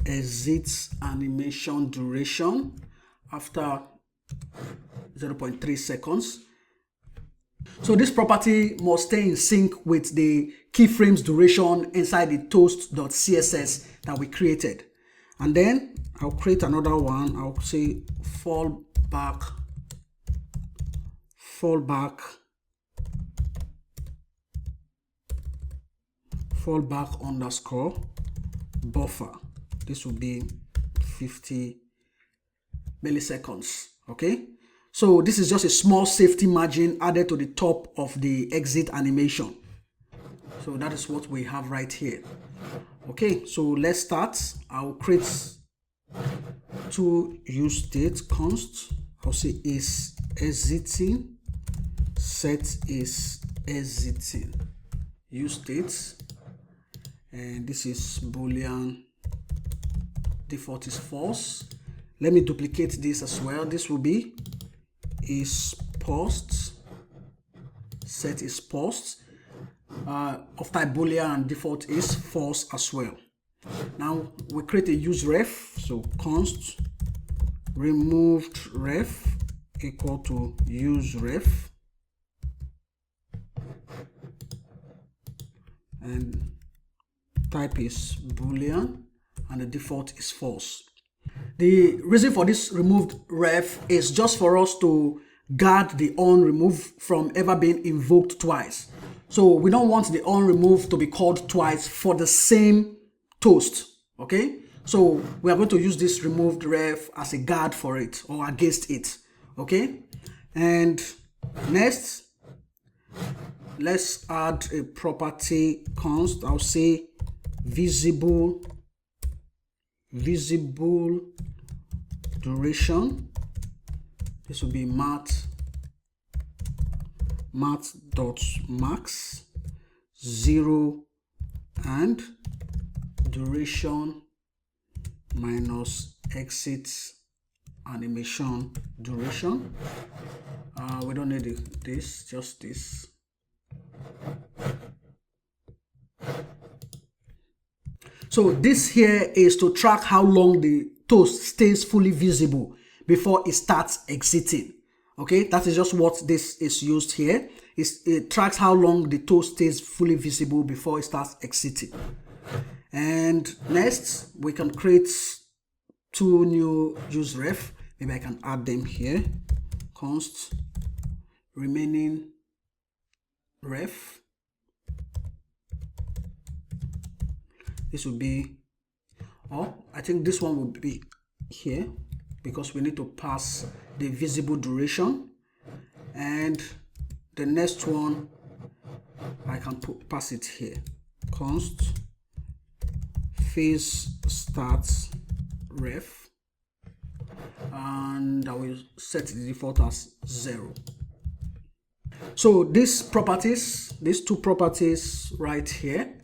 exit animation duration after 0.3 seconds. So this property must stay in sync with the keyframes duration inside the toast.css that we created. And then I'll create another one. I'll say fallback underscore buffer. This will be 50 milliseconds. Okay, so this is just a small safety margin added to the top of the exit animation. So that is what we have right here. Okay, so let's start. I'll create two useState const. I'll say is exiting, set is exiting useState, and this is boolean, default is false. Let me duplicate this as well. This will be is post, set is post, of type boolean, and default is false as well. Now we create a useRef, so const removed ref equal to useRef, and type is boolean and the default is false. The reason for this removed ref is just for us to guard the onRemove from ever being invoked twice. So we don't want the onRemove to be called twice for the same toast. Okay, so we are going to use this removed ref as a guard for it or against it. Okay, and next let's add a property const. I'll say visible duration. This will be math.max 0 and duration minus exit animation duration. We don't need this, just this. So this here is to track how long the toast stays fully visible before it starts exiting. Okay, that is just what this is used here. It tracks how long the toast stays fully visible before it starts exiting. And next, we can create two new useRef. Maybe I can add them here. Const remaining ref. This will be, I think this one will be here because we need to pass the visible duration. And the next one, I can pass it here. Const phase starts ref, and I will set the default as 0. So these properties, these two properties right here,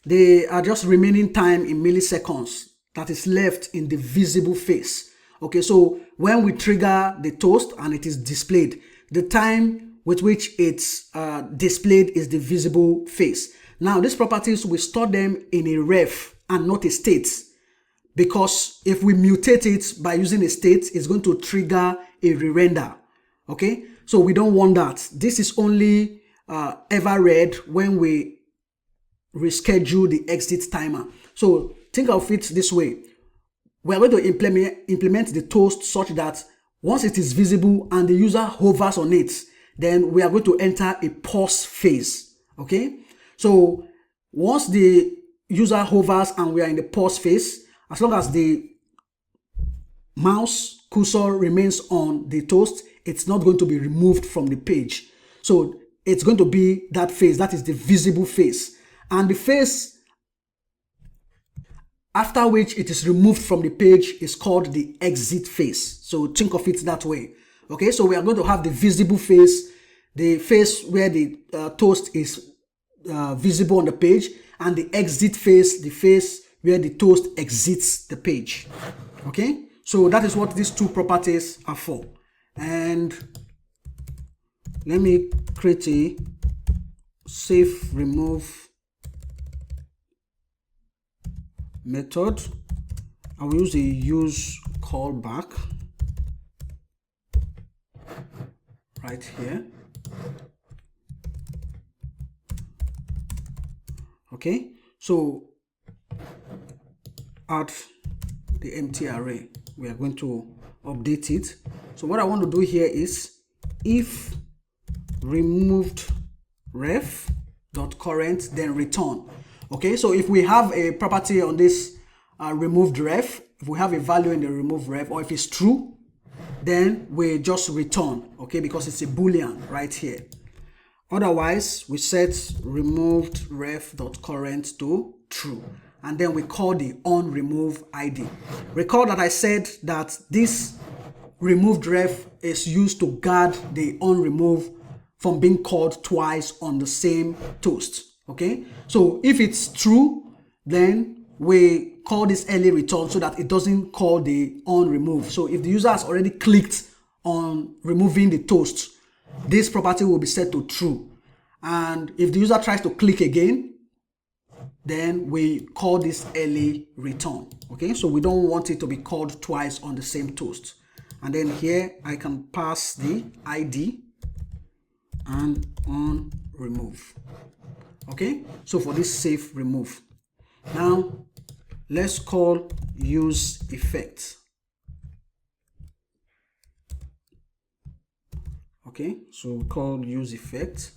they are just remaining time in milliseconds that is left in the visible face. Okay, so when we trigger the toast and it is displayed, the time with which it's displayed is the visible face. Now, these properties, we store them in a ref and not a state, because if we mutate it by using a state, it's going to trigger a re-render. Okay, so we don't want that. This is only ever read when we reschedule the exit timer. So think of it this way. We are going to implement the toast such that once it is visible and the user hovers on it, then we are going to enter a pause phase. Okay, so once the user hovers and we are in the pause phase, as long as the mouse cursor remains on the toast, it's not going to be removed from the page. So it's going to be that phase, that is the visible phase. And the phase after which it is removed from the page is called the exit phase. So think of it that way. Okay, so we are going to have the visible phase, the phase where the toast is visible on the page, and the exit phase, the phase where the toast exits the page. Okay, so that is what these two properties are for. And let me create a safe remove method. I will use a use callback right here. Okay, so add the empty array. We are going to update it. So what I want to do here is if removed ref dot current, then return. Okay, so if we have a property on this removed ref, if we have a value in the removed ref, or if it's true, then we just return. Okay, because it's a boolean right here. Otherwise, we set removed ref dot current to true, and then we call the onRemove ID. Recall that I said that this removed ref is used to guard the onRemove from being called twice on the same toast. Okay, so if it's true, then we call this early return so that it doesn't call the onRemove. So if the user has already clicked on removing the toast, this property will be set to true. And if the user tries to click again, then we call this early return. Okay, so we don't want it to be called twice on the same toast. And then here I can pass the ID and onRemove. Okay, so for this safe remove. Now let's call use effect. Okay, so we call use effect,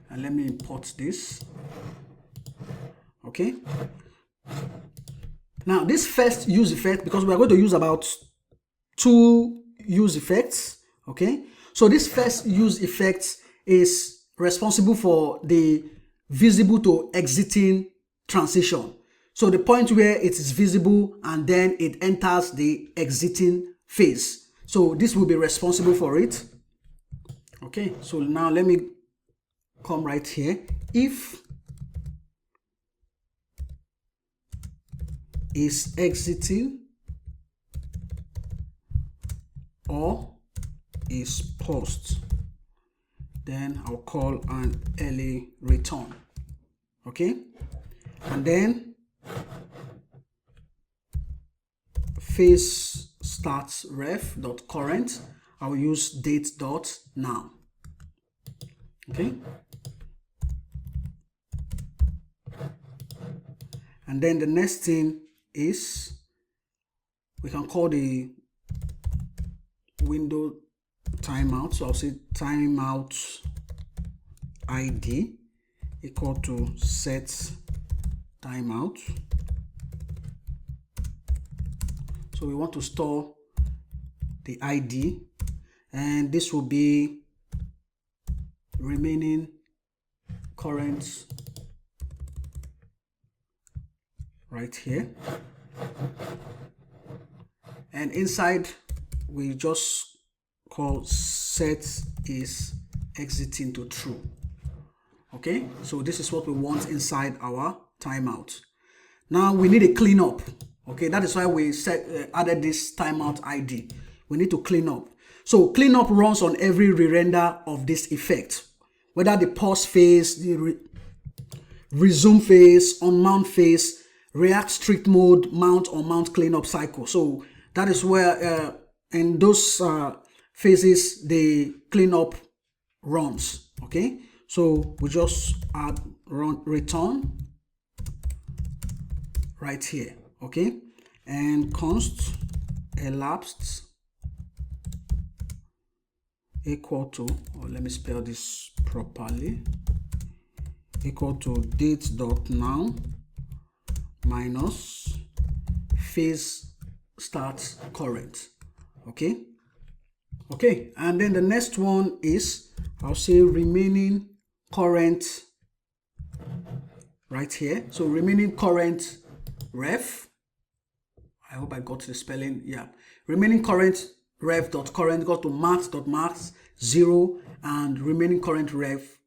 and let me import this. Okay, now this first use effect, because we are going to use about 2 use effects. Okay, so this first use effect is responsible for the visible to exiting transition. So the point where it is visible and then it enters the exiting phase. So this will be responsible for it. Okay, so now let me come right here. If is exiting or is paused, then I'll call an early return. Okay, and then phase starts ref dot current, I'll use date dot now. Okay, and then the next thing is we can call the window timeout. So I'll say timeout ID equal to set timeout. So we want to store the ID, and this will be remaining current right here. and inside we just call set is exiting to true. Okay, so this is what we want inside our timeout. Now we need a cleanup. Okay, that is why we added this timeout ID. We need to clean up. So cleanup runs on every re-render of this effect, whether the pause phase, the resume phase, unmount phase, React strict mode, mount or mount cleanup cycle. So that is where in those phases the cleanup runs. Okay, so we just add return right here. Okay, and const elapsed equal to, or let me spell this properly, equal to date.now minus phase start current. Okay, and then the next one is, I'll say remaining current right here. So remaining current ref, I hope I got the spelling. Yeah, remaining current ref dot current got to max 0 and remaining current ref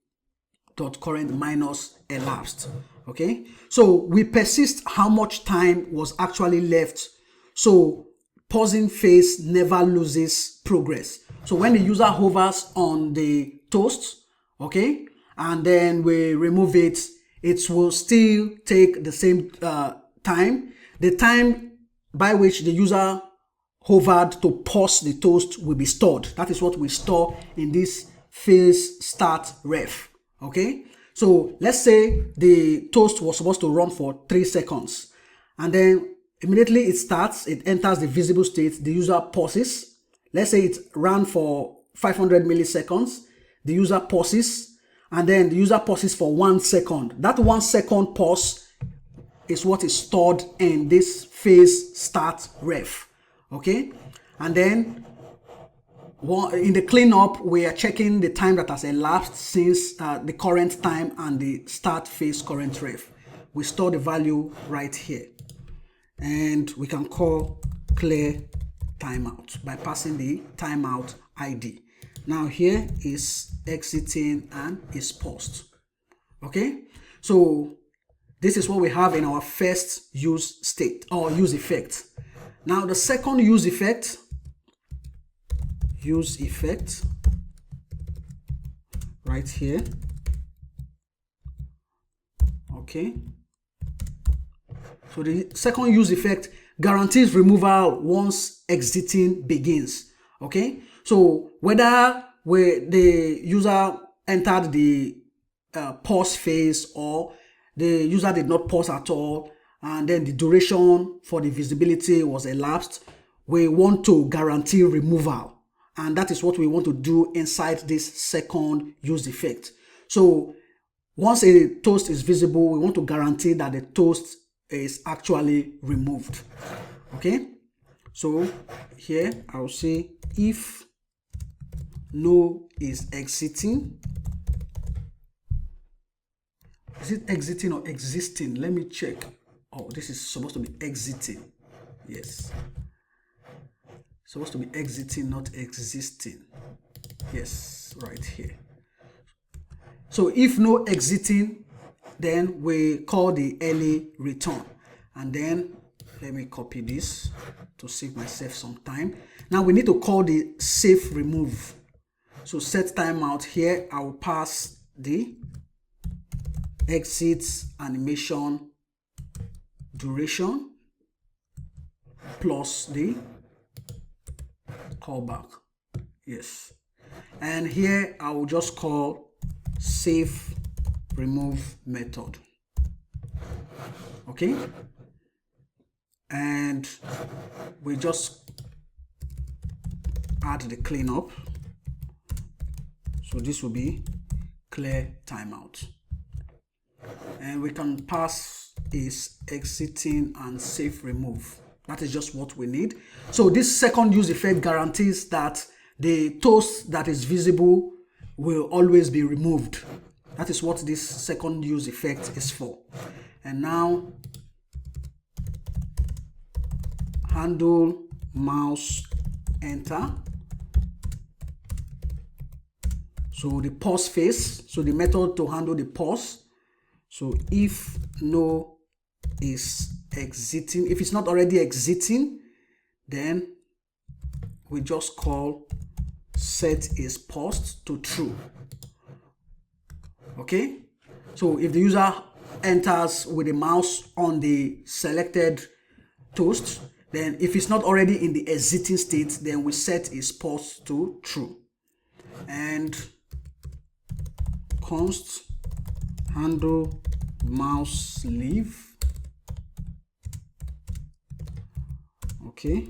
dot current minus elapsed. Okay, so we persist how much time was actually left, so pausing phase never loses progress. So when the user hovers on the toast, okay, and then we remove it, it will still take the same time. The time by which the user hovered to pause the toast will be stored. That is what we store in this phase start ref. Okay, so let's say the toast was supposed to run for 3 seconds, and then immediately it starts, it enters the visible state, the user pauses. Let's say it ran for 500 milliseconds, the user pauses, and then the user pauses for 1 second. That 1 second pause is what is stored in this phase start ref. Okay, and then in the cleanup, we are checking the time that has elapsed since the current time and the start phase current ref. We store the value right here, and we can call clear timeout by passing the timeout ID. Now here is exiting and is paused. Okay, so this is what we have in our first use state or use effect. Now the second use effect right here. Okay, so the second use effect guarantees removal once exiting begins. Okay, so whether the user entered the pause phase or the user did not pause at all, and then the duration for the visibility was elapsed, we want to guarantee removal. And that is what we want to do inside this second use effect. So once a toast is visible, we want to guarantee that the toast is actually removed. Okay, so here I'll say if no is exiting. Is it exiting or existing? Let me check. Oh, this is supposed to be exiting. Yes, supposed to be exiting, not existing. Yes, right here. So if no exiting, then we call the early return. And then let me copy this to save myself some time. Now we need to call the safe remove. So set timeout here, I will pass the exit animation duration plus the callback. Yes, and here I will just call safe remove method. Okay, and we just add the cleanup. So this will be clear timeout, and we can pass is exiting and safe remove. That is just what we need. So this second use effect guarantees that the toast that is visible will always be removed. That is what this second use effect is for. And now handle mouse enter. So the pause phase, so the method to handle the pause. So if no is exiting, if it's not already exiting, then we just call set is paused to true. Okay, so if the user enters with the mouse on the selected toast, then if it's not already in the exiting state, then we set is paused to true. And const handle mouse leave. Okay,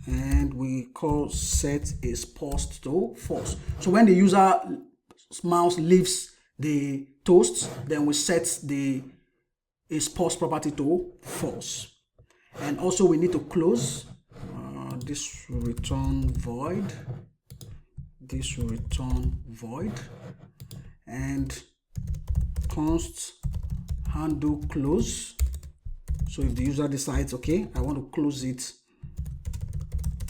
and we call set is paused to false. So when the user mouse leaves the toast, then we set the is paused property to false. And also we need to close this will return void, this will return void, and const handle close. So if the user decides, okay, I want to close it,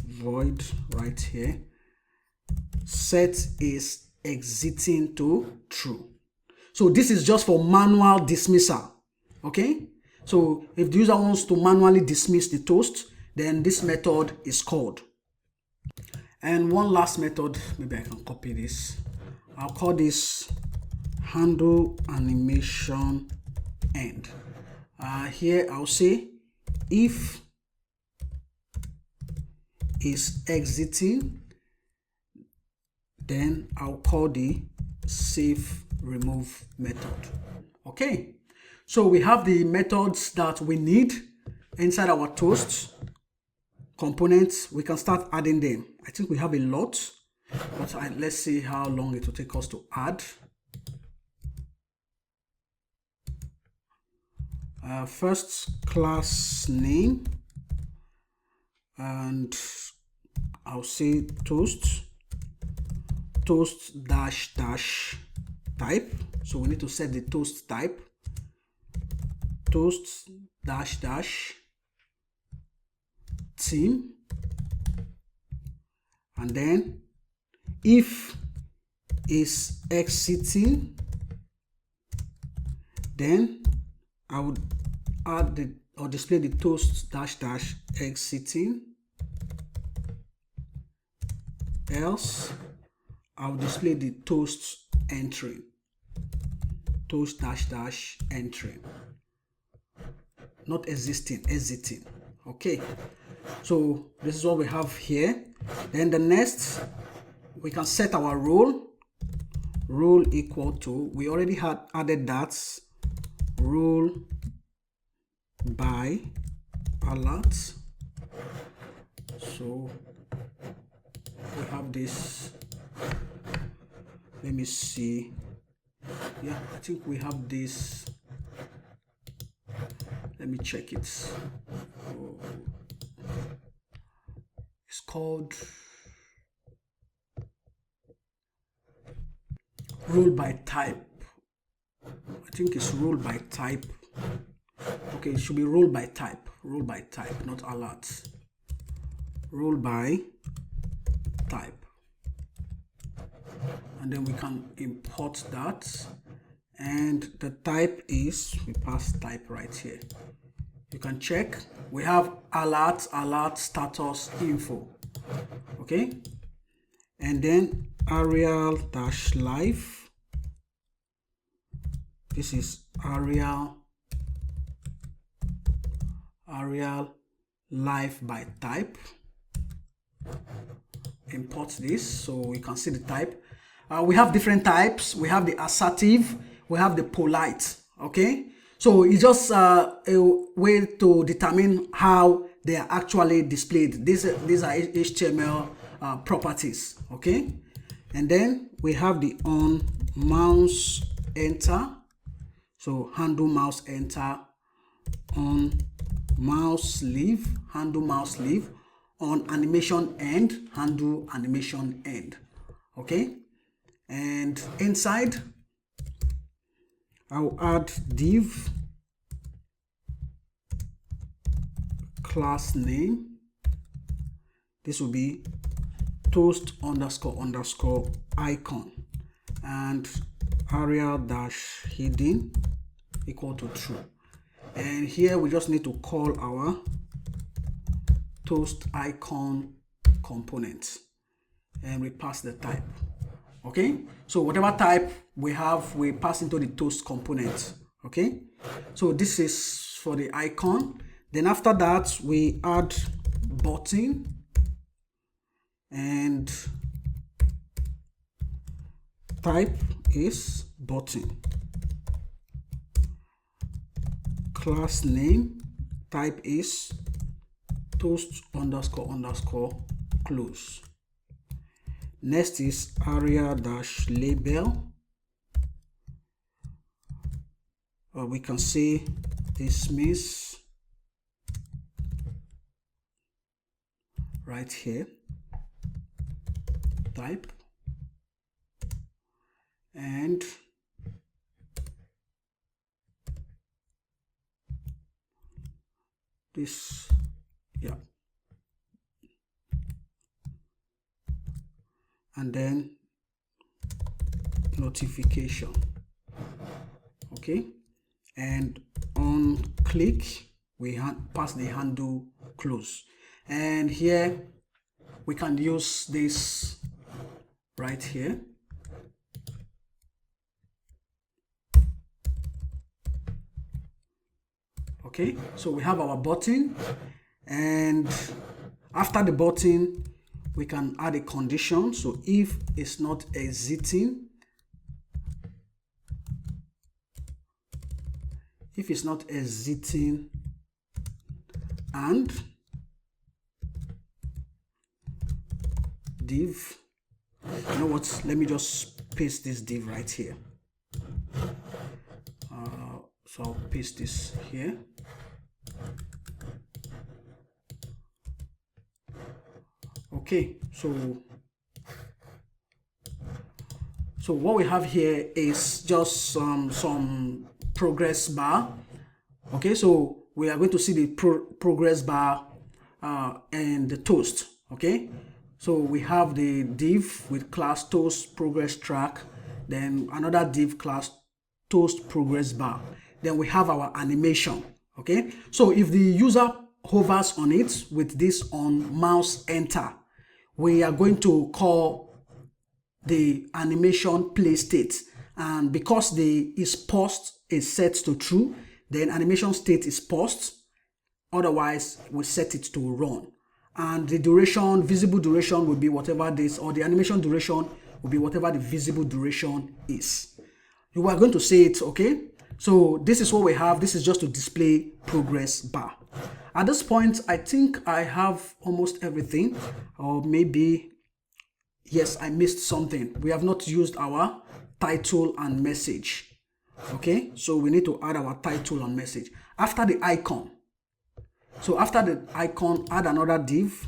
void right here, set is exiting to true. So this is just for manual dismissal. Okay, so if the user wants to manually dismiss the toast, then this method is called. And one last method, maybe I can copy this. I'll call this handle animation end. Here I'll say if is exiting, then I'll call the save remove method. Okay, so we have the methods that we need inside our toast components. We can start adding them. I think we have a lot, but let's see how long it will take us to add. First, class name, and I'll say toast dash dash type. So we need to set the toast type, toast dash dash theme, and then if is exiting, then I would add or display the toast dash dash exiting, else I'll display the toast entering, toast dash dash entering, not existing, exiting. Okay, so this is what we have here. Then the next, we can set our role equal to, we already had added that, role by alert. So we have this, let me see, yeah, I think we have this, let me check it. Oh, it's called role by type. I think it's role by type. Okay, it should be role by type, not alert. Role by type, and then we can import that, and the type is, we pass type right here. You can check, we have alert status info. Okay, and then Arial dash live, this is Arial live by type. Import this so you can see the type. We have different types. We have the assertive, we have the polite. Okay, so it's just a way to determine how they are actually displayed. These are HTML properties. Okay, and then we have the on mouse enter, so handle mouse enter, on mouse leave, handle mouse leave, on animation end, handle animation end. Okay, and inside I'll add div class name, this will be toast underscore underscore icon, and area dash hidden equal to true. And here we just need to call our toast icon component, and we pass the type. Okay, so whatever type we have, we pass into the toast component. Okay, so this is for the icon. Then after that, we add button, and type is button. Class name type is toast underscore underscore close. Next is area dash label. We can say dismiss right here, type, and this, yeah, and then notification. Okay, and on click we pass the handle close, and here we can use this right here. Okay, so we have our button, and after the button we can add a condition. So if it's not exiting, and div, you know what, let me just paste this div right here. So I'll paste this here. Okay, so what we have here is just some progress bar. Okay, so we are going to see the progress bar and the toast. Okay, so we have the div with class toast progress track, then another div class toast progress bar. Then we have our animation. Okay, so if the user hovers on it with this on mouse enter, we are going to call the animation play state, and because the is paused is set to true, then animation state is paused, otherwise we set it to run. And the duration, visible duration will be whatever this, or the animation duration will be whatever the visible duration is. You are going to say it. Okay, so this is what we have. This is just to display progress bar. At this point, I think I have almost everything, or maybe, yes, I missed something. We have not used our title and message. Okay, so we need to add our title and message after the icon. So after the icon, add another div,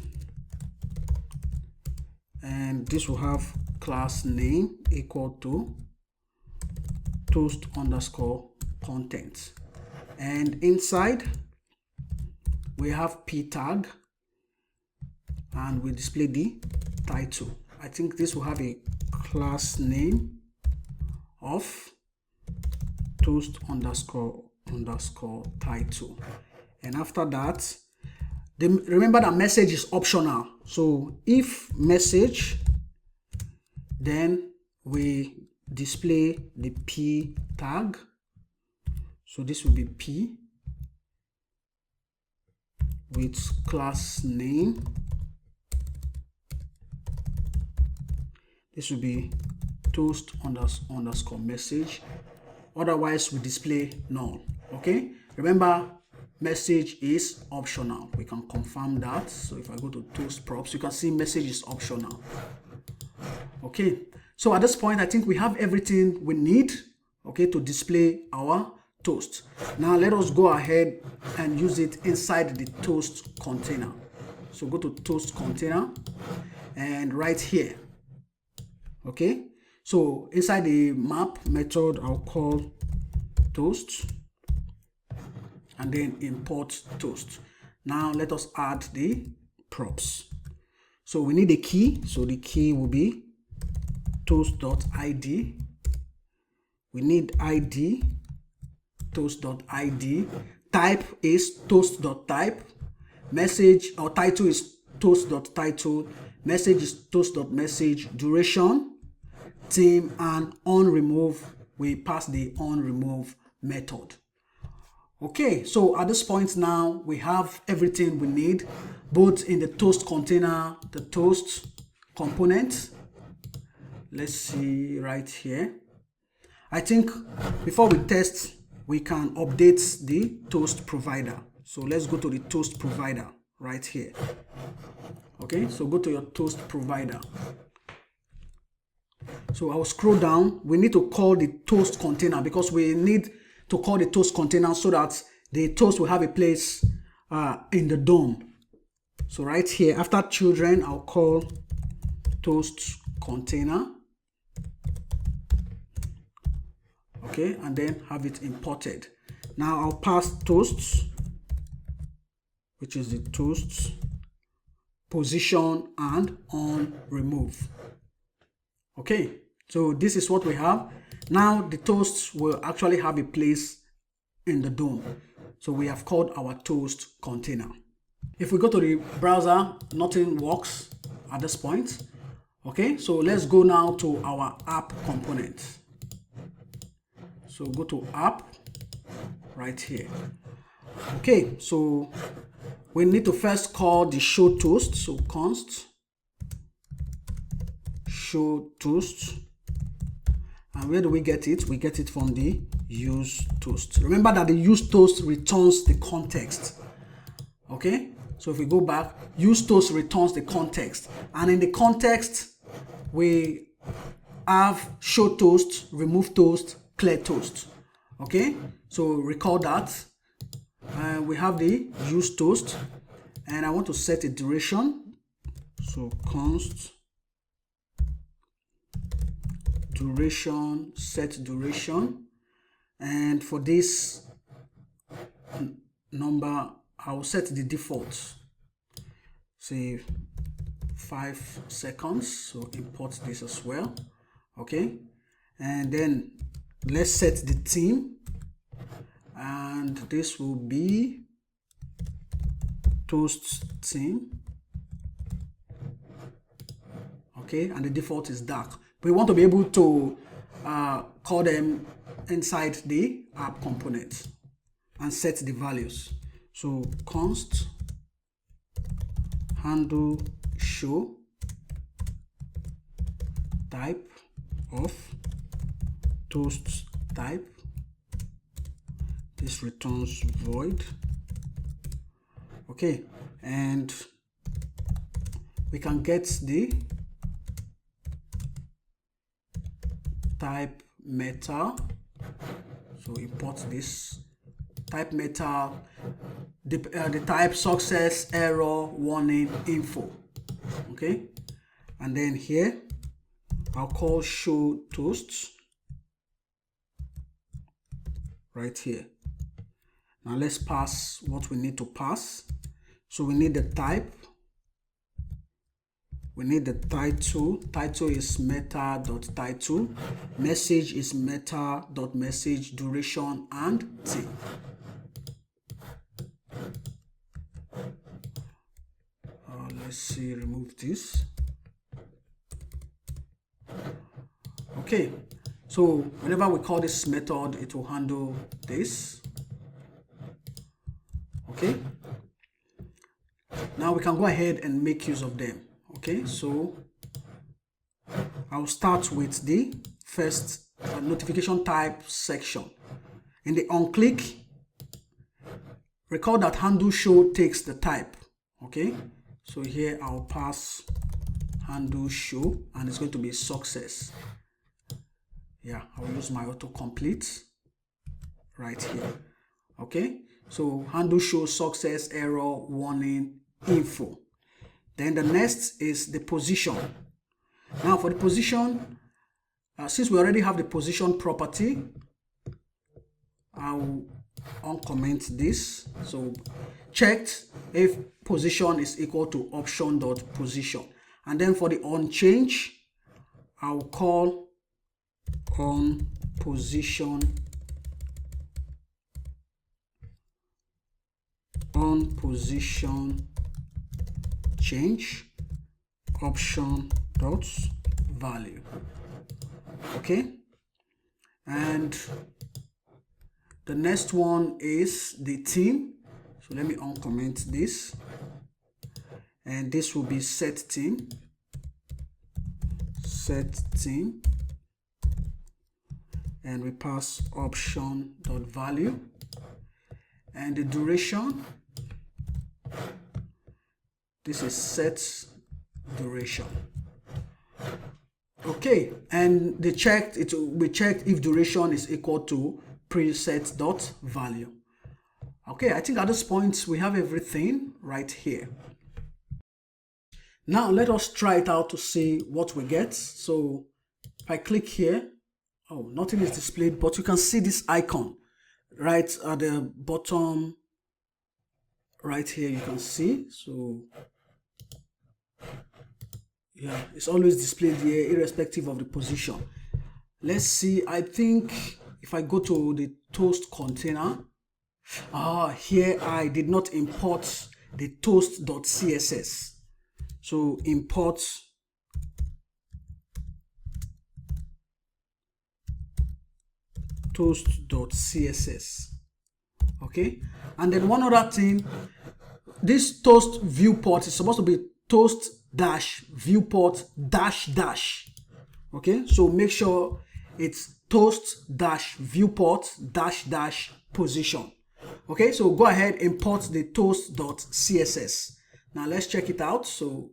and this will have class name equal to toast underscore content, and inside we have p tag, and we display the title. I think this will have a class name of toast underscore title. And after that, remember that message is optional. So if message, then we display the p tag. So this will be p with class name. This will be toast underscore message. Otherwise, we display null. Okay, remember, message is optional. We can confirm that. So if I go to toast props, you can see message is optional. Okay, so at this point, I think we have everything we need, okay, to display our toast. Now let us go ahead and use it inside the toast container. So go to toast container, and right here, okay, so inside the map method, I'll call toast and then import toast. Now let us add the props. So we need a key. So the key will be toast.id. We need ID, toast.id. Type is toast.type. Message or title is toast.title. Message is toast.message. Duration, theme, and onRemove. We pass the onRemove method. Okay, so at this point now we have everything we need, both in the toast container, the toast component. Let's see right here. I think before we test, we can update the toast provider. So let's go to the toast provider right here. Okay, so go to your toast provider. So I'll scroll down. We need to call the toast container because we need to call the toast container so that the toast will have a place in the DOM. So right here, after children, I'll call toast container. Okay, and then have it imported. Now I'll pass toasts, which is the toasts, position, and onRemove. Okay, so this is what we have. Now the toasts will actually have a place in the DOM. So we have called our toast container. If we go to the browser, nothing works at this point. Okay, so let's go now to our app component. So go to app right here. Okay, so we need to first call the show toast. So const show toast. And where do we get it? We get it from the use toast. Remember that the use toast returns the context. Okay, so if we go back, use toast returns the context, and in the context we have show toast, remove toast, clear toast. Okay, so recall that. We have the use toast, and I want to set a duration. So const duration, set duration, and for this number I will set the default, say 5 seconds. So import this as well. Okay, and then let's set the theme, and this will be toast theme. Okay, and the default is dark. We want to be able to call them inside the app component and set the values. So const handle show type of toast type. This returns void. Okay, and we can get the type meta. So import this type meta, the type success, error, warning, info. Okay, and then here I'll call show toast right here. Now let's pass what we need to pass. So we need the type, we need the title. Title is meta.title. Message is meta.message. Duration and theme. Let's see, remove this. Okay, so whenever we call this method, it will handle this. Okay, now we can go ahead and make use of them. Okay, so I'll start with the first notification type section. In the onClick, recall that handle show takes the type. Okay, so here I'll pass handle show, and it's going to be success. Yeah, I'll use my autocomplete right here. Okay, so handle show, success, error, warning, info. Then the next is the position. Now for the position, since we already have the position property, I'll uncomment this. So checked if position is equal to option.position. And then for the on change, I'll call on position change option dot value. Okay, and the next one is the theme. So let me uncomment this, and this will be set theme, and we pass option dot value, and the duration, this is set duration. Okay, and we checked if duration is equal to preset dot value. Okay, I think at this point we have everything right here. Now let us try it out to see what we get. So if I click here, oh, nothing is displayed, but you can see this icon right at the bottom right here. You can see, so yeah, it's always displayed here irrespective of the position. Let's see, I think if I go to the toast container, here I did not import the toast.css. So import toast.css. Okay, and then one other thing, this toast viewport is supposed to be toast dash viewport dash dash. Okay, so make sure it's toast dash viewport dash dash position. Okay, so go ahead, import the toast.css. Now let's check it out. So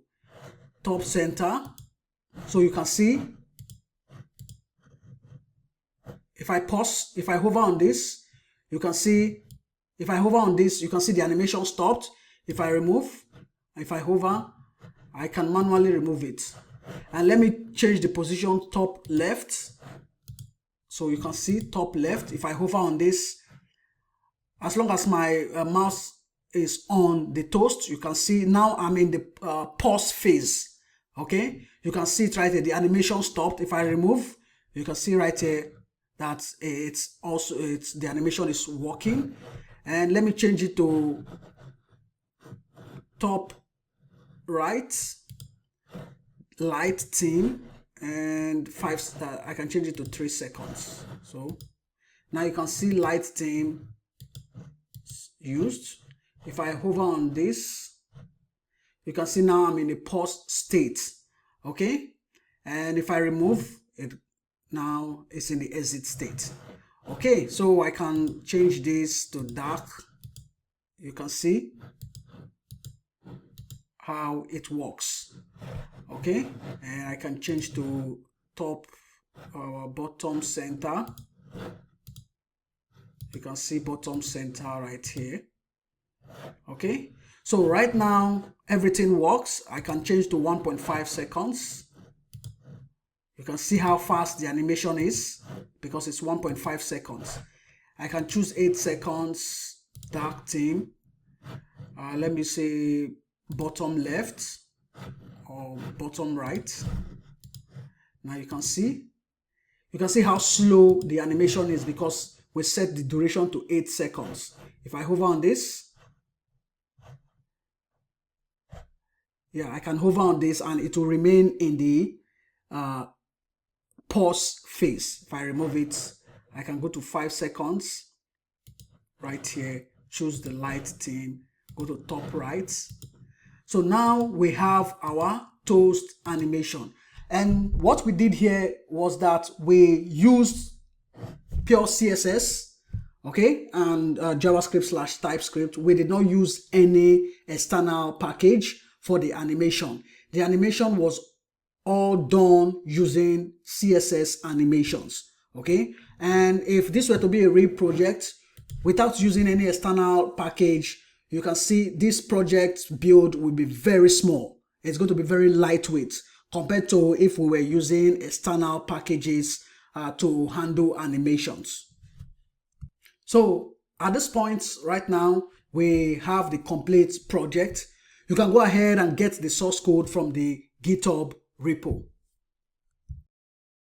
top center, so you can see if I hover on this, you can see, if I hover on this, you can see the animation stopped. If I hover, I can manually remove it. And let me change the position top left. So you can see top left. If I hover on this, as long as my mouse is on the toast, you can see now I'm in the pause phase. Okay, you can see it right here, the animation stopped. If I remove, you can see right here that the animation is working. And let me change it to top right, light theme, and 5 star. I can change it to 3 seconds. So now you can see light theme used. If I hover on this, you can see now I'm in a pause state. Okay, and if I remove it, now it's in the exit state. Okay, so I can change this to dark. You can see how it works. Okay, and I can change to top bottom center. You can see bottom center right here. Okay, so right now everything works. I can change to 1.5 seconds. You can see how fast the animation is because it's 1.5 seconds. I can choose 8 seconds dark theme. Let me say bottom left or bottom right. Now you can see how slow the animation is because we set the duration to 8 seconds. If I hover on this, yeah, I can hover on this and it will remain in the pause phase. If I remove it, I can go to 5 seconds right here, choose the light theme, go to top right. So now we have our toast animation. And what we did here was that we used pure CSS, okay, and JavaScript / TypeScript. We did not use any external package for the animation. The animation was all done using CSS animations, okay? And if this were to be a real project without using any external package, you can see this project build will be very small. It's going to be very lightweight compared to if we were using external packages to handle animations. So at this point right now, we have the complete project. You can go ahead and get the source code from the Github Repo.